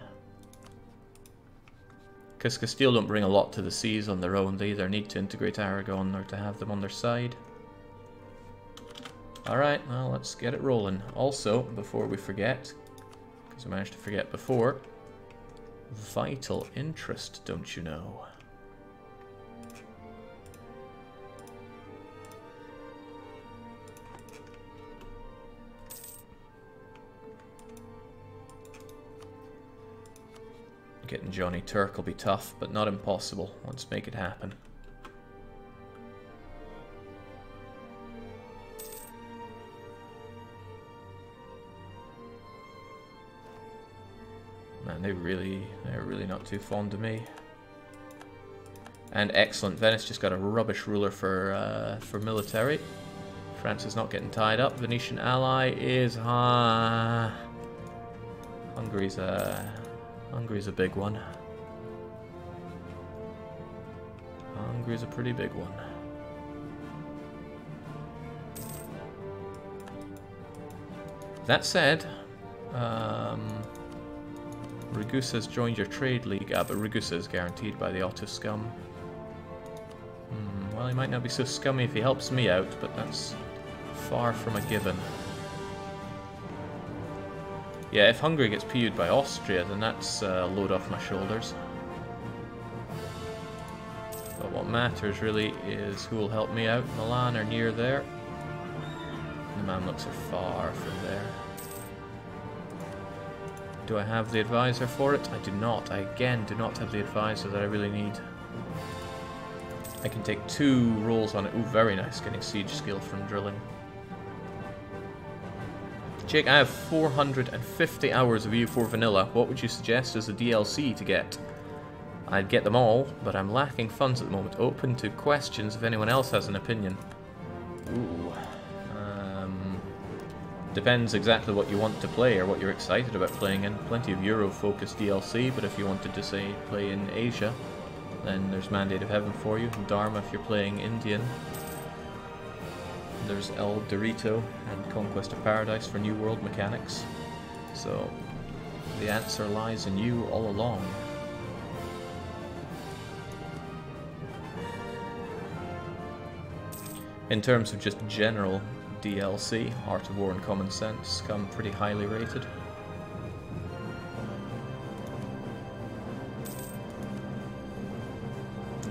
Because Castile don't bring a lot to the seas on their own. They either need to integrate Aragon or to have them on their side. Alright, well, let's get it rolling. Also, before we forget, because I managed to forget before, vital interest, don't you know? Getting Johnny Turk will be tough, but not impossible. Let's make it happen. Man, they're really not too fond of me. And excellent, Venice just got a rubbish ruler for military. France is not getting tied up. Venetian ally is Hungary's a big one. Hungary's a pretty big one. That said, Ragusa's joined your trade league. But Ragusa is guaranteed by the Otto scum. Well, he might not be so scummy if he helps me out, but that's far from a given. Yeah, if Hungary gets PU'd by Austria, then that's a load off my shoulders. But what matters really is who will help me out. Milan are near there. The Mamluks are far from there. Do I have the advisor for it? I do not. I again do not have the advisor that I really need. I can take 2 rolls on it. Ooh, very nice, getting siege skill from drilling. Jake, I have 450 hours of EU4 vanilla. What would you suggest as a DLC to get? I'd get them all, but I'm lacking funds at the moment. Open to questions if anyone else has an opinion. Ooh. Depends exactly what you want to play or what you're excited about playing in. Plenty of Euro-focused DLC, but if you wanted to, say, play in Asia, then there's Mandate of Heaven for you. Dharma if you're playing Indian. There's El Dorito and Conquest of Paradise for New World mechanics. So, the answer lies in you all along. In terms of just general DLC, Art of War and Common Sense come pretty highly rated.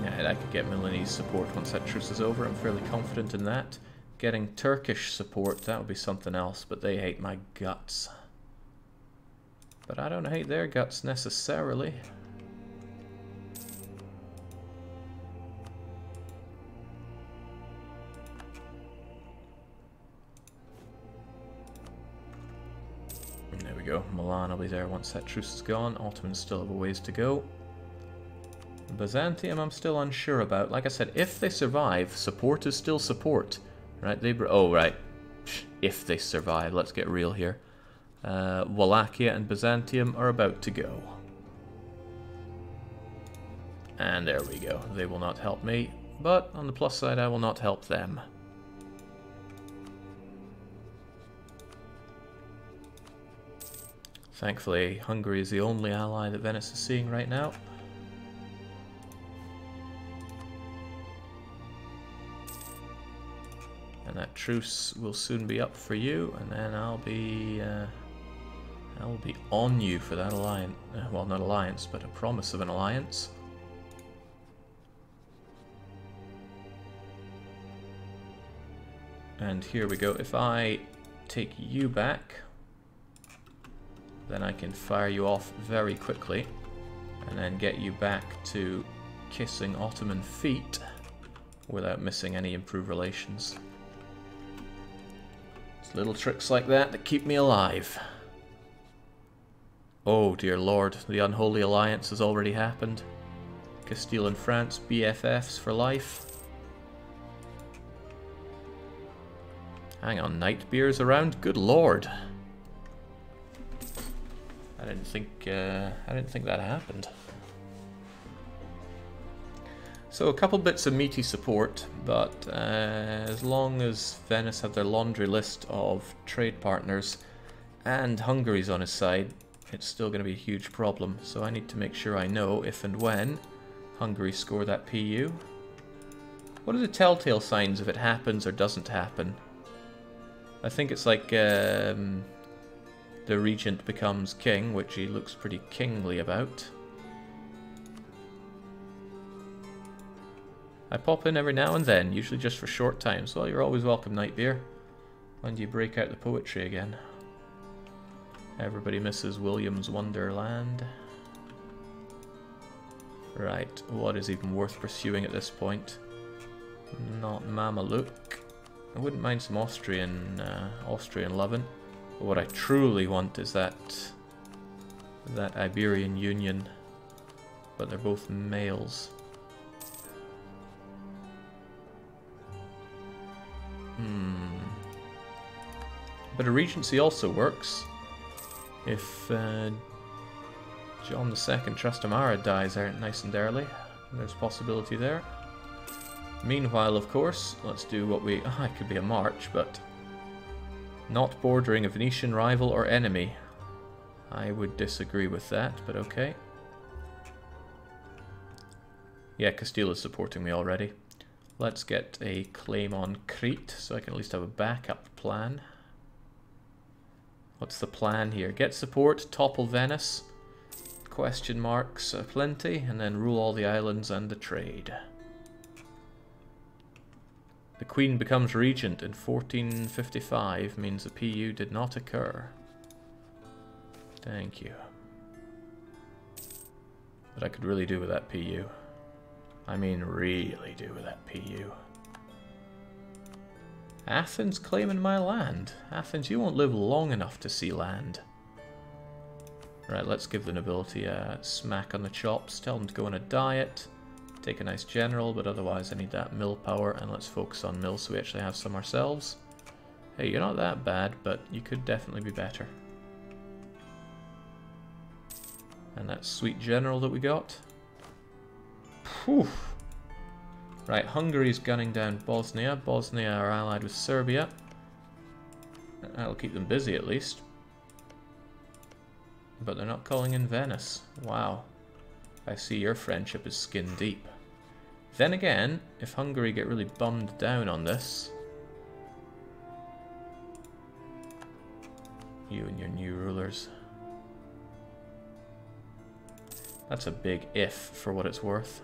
Yeah, I could get Milanese support once that truce is over. I'm fairly confident in that. Getting Turkish support, that would be something else, but they hate my guts. But I don't hate their guts necessarily. There we go. Milan will be there once that truce is gone. Ottomans still have a ways to go. Byzantium I'm still unsure about. Like I said, if they survive, support is still support. Right? Oh, right. If they survive, let's get real here. Wallachia and Byzantium are about to go. And there we go. They will not help me, but on the plus side, I will not help them. Thankfully, Hungary is the only ally that Venice is seeing right now. And that truce will soon be up for you, and then I'll be on you for that alliance. Well, not alliance, but a promise of an alliance. And here we go. If I take you back, then I can fire you off very quickly and then get you back to kissing Ottoman feet without missing any improved relations. It's little tricks like that that keep me alive. Oh dear lord, the unholy alliance has already happened. Castile and France, BFFs for life. Hang on, night beers around? Good lord. I didn't think that happened. So a couple bits of meaty support, but as long as Venice have their laundry list of trade partners and Hungary's on his side, it's still going to be a huge problem. So I need to make sure I know if and when Hungary score that PU. What are the telltale signs if it happens or doesn't happen? I think it's like the regent becomes king, which he looks pretty kingly about. I pop in every now and then, usually just for short times. Well, you're always welcome, Nightbeer. When do you break out the poetry again? Everybody misses William's Wonderland. Right, what is even worth pursuing at this point? Not Mameluke. I wouldn't mind some Austrian loving. But what I truly want is that Iberian Union. But they're both males. But a regency also works. If John II Trastamara dies nice and early, there's a possibility there. Meanwhile, of course, let's do what we... it could be a march, but... Not bordering a Venetian rival or enemy. I would disagree with that, but okay. Yeah, Castile is supporting me already. Let's get a claim on Crete, so I can at least have a backup plan. What's the plan here? Get support, topple Venice, question marks plenty, and then rule all the islands and the trade. The Queen becomes regent in 1455, means the PU did not occur. Thank you. But I could really do with that PU. I mean, really do with that PU. Athens claiming my land. Athens, you won't live long enough to see land. Right, let's give the nobility a smack on the chops. Tell them to go on a diet. Take a nice general, but otherwise I need that mill power, and let's focus on mills so we actually have some ourselves. Hey, you're not that bad, but you could definitely be better. And that sweet general that we got. Whew. Right, Hungary's gunning down Bosnia. Bosnia are allied with Serbia. That'll keep them busy at least. But they're not calling in Venice. Wow. I see your friendship is skin deep. Then again, if Hungary get really bummed down on this... You and your new rulers. That's a big if for what it's worth.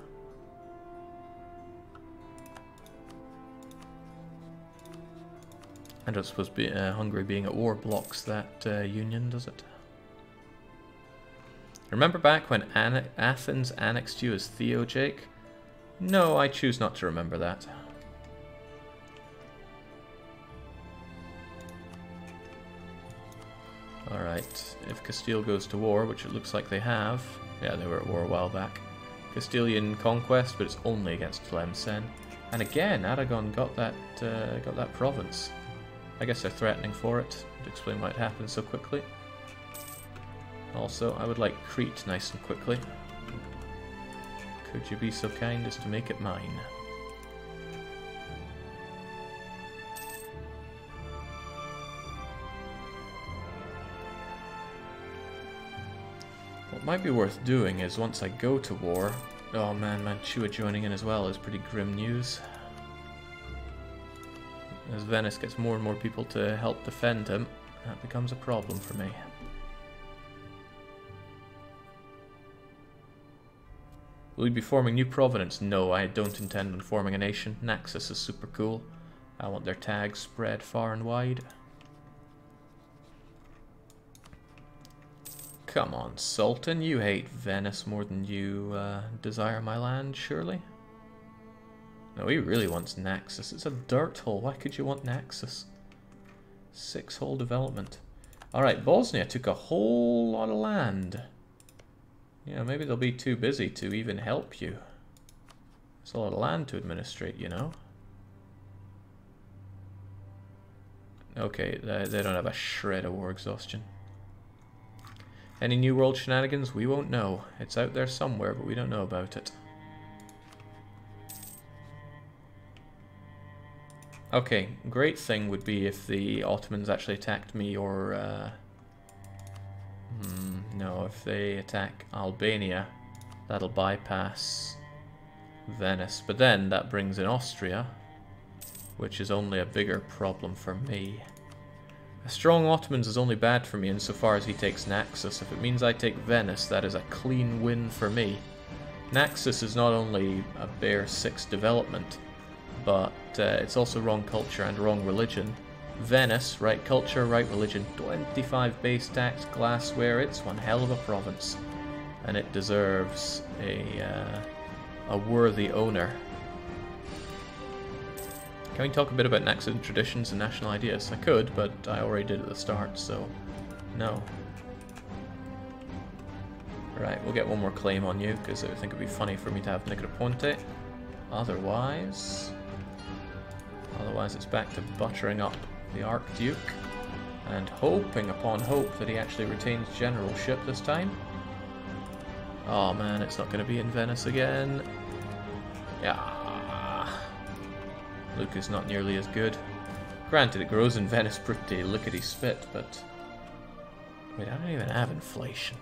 I don't suppose Hungary being at war blocks that union, does it? Remember back when Athens annexed you as Theo, Jake? No, I choose not to remember that. Alright, if Castile goes to war, which it looks like they have... Yeah, they were at war a while back. Castilian conquest, but it's only against Tlemcen. And again, Aragon got that province. I guess they're threatening for it, to explain why it happened so quickly. Also, I would like Crete nice and quickly. Could you be so kind as to make it mine? What might be worth doing is once I go to war... Oh man, Mantua joining in as well is pretty grim news. As Venice gets more and more people to help defend him, that becomes a problem for me. Will we be forming new province? No, I don't intend on forming a nation. Naxos is super cool. I want their tags spread far and wide. Come on, Sultan, you hate Venice more than you desire my land, surely? No, he really wants Naxos. It's a dirt hole. Why could you want Naxos? 6-hole development. Alright, Bosnia took a whole lot of land. Yeah, maybe they'll be too busy to even help you. It's a lot of land to administrate, you know. Okay, they don't have a shred of war exhaustion. Any New World shenanigans? We won't know. It's out there somewhere, but we don't know about it. Okay, great thing would be if the Ottomans actually attacked me, or... no, if they attack Albania, that'll bypass Venice. But then that brings in Austria, which is only a bigger problem for me. A strong Ottomans is only bad for me insofar as he takes Naxos. If it means I take Venice, that is a clean win for me. Naxos is not only a bare 6 development, but it's also wrong culture and wrong religion. Venice, right culture, right religion, 25 base tax, glassware, it's one hell of a province. And it deserves a worthy owner. Can we talk a bit about Naxos traditions and national ideas? I could, but I already did at the start, so no. Right, we'll get one more claim on you, because I think it'd be funny for me to have Negroponte. Otherwise it's back to buttering up the Archduke, and hoping upon hope that he actually retains generalship this time. Oh man, it's not going to be in Venice again. Yeah. Luke is not nearly as good. Granted, it grows in Venice pretty lickety-spit, but... Wait, I don't even have inflation.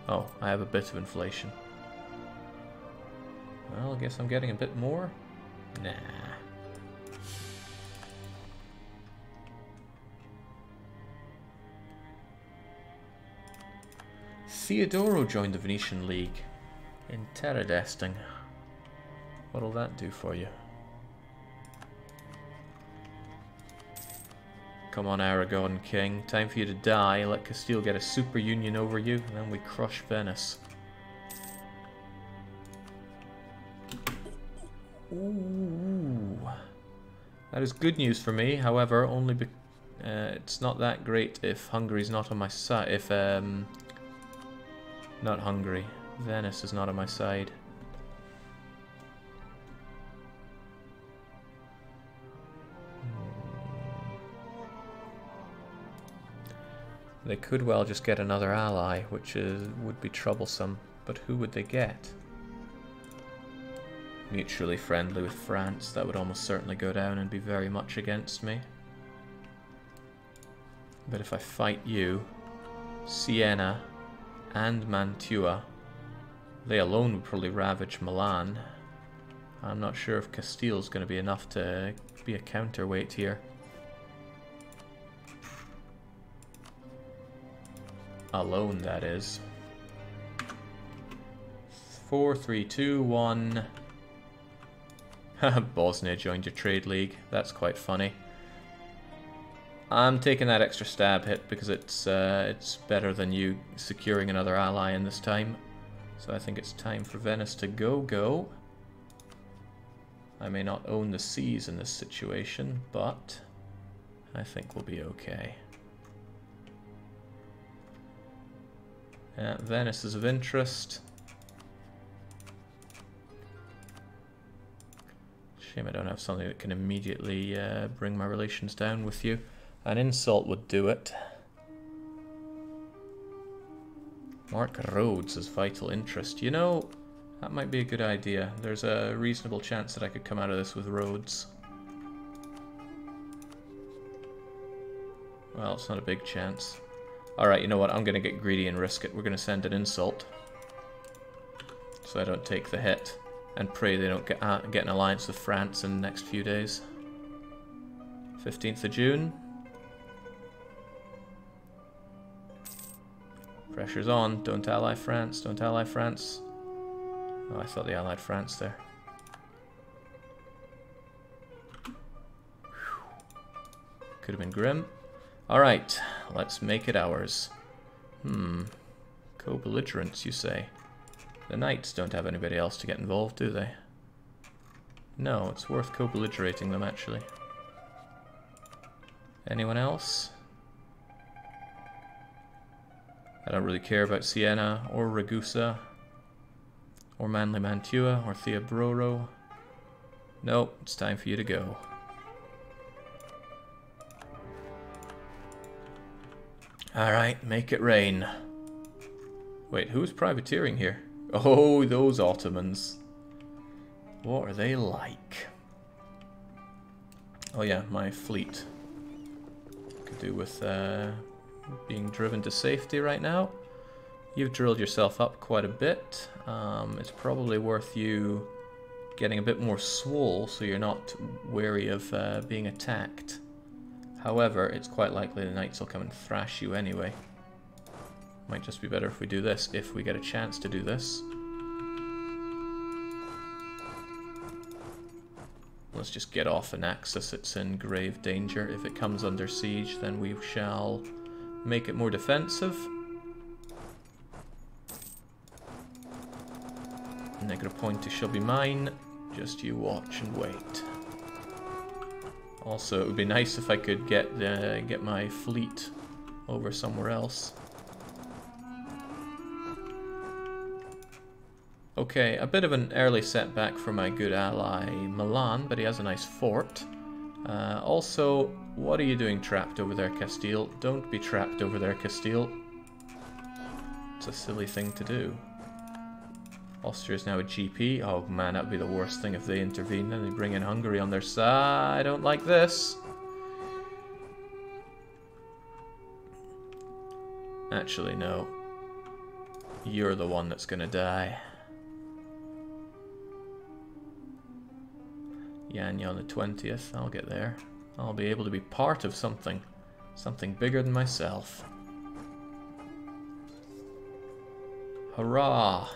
Oh, I have a bit of inflation. Well, I guess I'm getting a bit more. Nah. Theodoro joined the Venetian League. Interesting. What'll that do for you? Come on, Aragon King. Time for you to die. Let Castile get a super union over you, and then we crush Venice. Ooh. That is good news for me, however, only it's not that great if Hungary's not on my side. If, not Hungary. Venice is not on my side. They could well just get another ally, which would be troublesome. But who would they get? Mutually friendly with France. That would almost certainly go down and be very much against me. But if I fight you, Siena and Mantua, they alone would probably ravage Milan. I'm not sure if Castile's going to be enough to be a counterweight here. Alone, that is. 4, 3, 2, 1. Bosnia joined your trade league. That's quite funny. I'm taking that extra stab hit because it's better than you securing another ally in this time. So I think it's time for Venice to go. I may not own the seas in this situation, but I think we'll be okay. Venice is of interest. Shame I don't have something that can immediately bring my relations down with you. An insult would do it. Mark Rhodes as vital interest. You know, that might be a good idea. There's a reasonable chance that I could come out of this with Rhodes. Well, it's not a big chance. Alright, you know what? I'm going to get greedy and risk it. We're going to send an insult. So I don't take the hit. And pray they don't get an alliance with France in the next few days. 15th of June. Pressure's on. Don't ally France. Don't ally France. Oh, I thought they allied France there. Could have been grim. Alright, let's make it ours. Co-belligerents, you say? The Knights don't have anybody else to get involved, do they? No, it's worth co-belligerating them, actually. Anyone else? I don't really care about Siena, or Ragusa, or Manly Mantua, or Theobroro. Nope, it's time for you to go. Alright, make it rain. Wait, who's privateering here? Oh, those Ottomans. What are they like? Oh yeah, my fleet. Could do with being driven to safety right now. You've drilled yourself up quite a bit. It's probably worth you getting a bit more swole so you're not wary of being attacked. However, it's quite likely the Knights will come and thrash you anyway. Might just be better if we do this, if we get a chance to do this. Let's just get off of Naxos, it's in grave danger. If it comes under siege, then we shall make it more defensive. Negative point shall be mine. Just you watch and wait. Also, it would be nice if I could get my fleet over somewhere else. Okay, a bit of an early setback for my good ally Milan, but he has a nice fort. Also, what are you doing trapped over there, Castile? Don't be trapped over there, Castile. It's a silly thing to do. Austria is now a GP. Oh man, that would be the worst thing if they intervene and they bring in Hungary on their side. I don't like this. Actually, no. You're the one that's gonna die. Yanya on the 20th. I'll get there. I'll be able to be part of something. Something bigger than myself. Hurrah!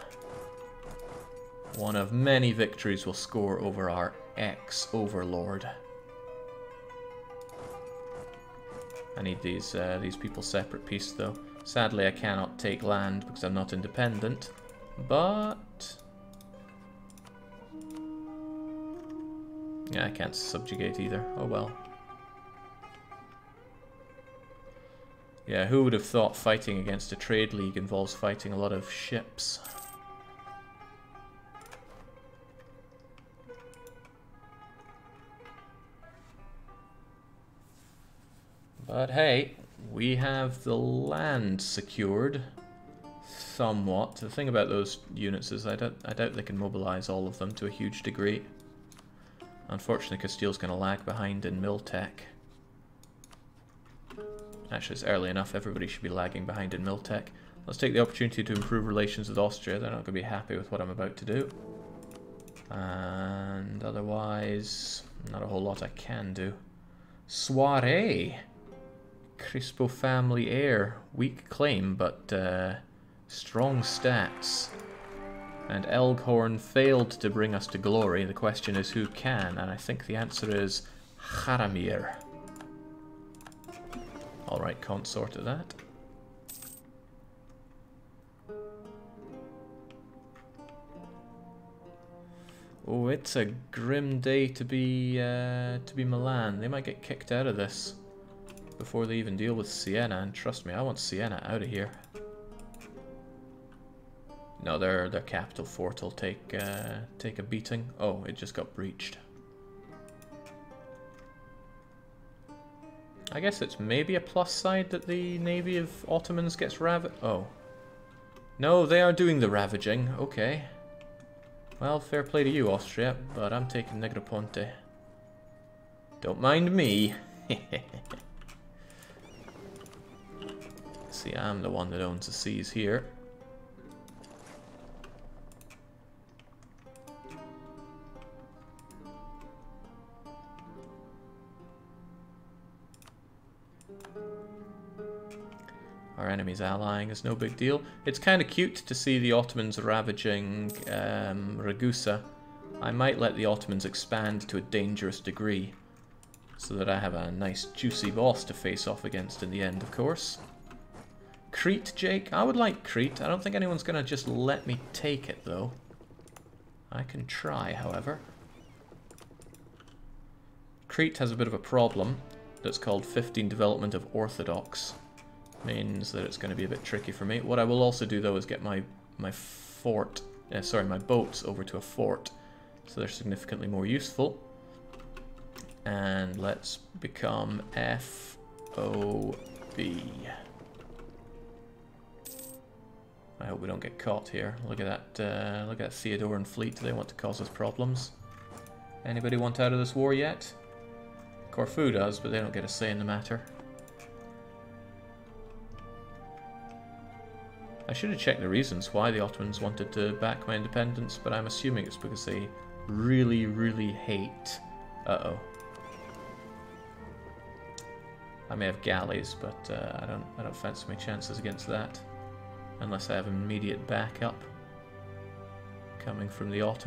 One of many victories we'll score over our ex-overlord. I need these people separate peace though. Sadly I cannot take land because I'm not independent, but... yeah, I can't subjugate either. Oh well. Yeah, who would have thought fighting against a trade league involves fighting a lot of ships? But hey, we have the land secured, somewhat. The thing about those units is I doubt they can mobilize all of them to a huge degree. Unfortunately, Castile's going to lag behind in mill tech. Actually, it's early enough. Everybody should be lagging behind in mill tech. Let's take the opportunity to improve relations with Austria. They're not going to be happy with what I'm about to do. And otherwise, not a whole lot I can do. Soiree! Crispo family heir. Weak claim, but strong stats. And Elghorn failed to bring us to glory. The question is who can, and I think the answer is Haramir. Alright, consort of that. Oh, it's a grim day to be Milan. They might get kicked out of this before they even deal with Siena, and trust me, I want Siena out of here. No, their capital fort will take a beating. Oh, it just got breached. I guess it's maybe a plus side that the navy of Ottomans gets ravaged. Oh, No, they are doing the ravaging. Okay. Well, fair play to you, Austria, but I'm taking Negroponte. Don't mind me. See, I'm the one that owns the seas here. Our enemy's allying is no big deal. It's kind of cute to see the Ottomans ravaging Ragusa. I might let the Ottomans expand to a dangerous degree, so that I have a nice juicy boss to face off against in the end, of course. Crete, Jake? I would like Crete. I don't think anyone's going to just let me take it, though. I can try, however. Crete has a bit of a problem that's called 15 development of Orthodox. Means that it's going to be a bit tricky for me. What I will also do, though, is get my boats over to a fort, so they're significantly more useful. And let's become FOB. I hope we don't get caught here. Look at that! Look at that Theodoran fleet. They want to cause us problems. Anybody want out of this war yet? Corfu does, but they don't get a say in the matter. I should have checked the reasons why the Ottomans wanted to back my independence, but I'm assuming it's because they really, really hate... Uh-oh. I may have galleys, but I don't fancy my chances against that. Unless I have immediate backup coming from the Ottomans.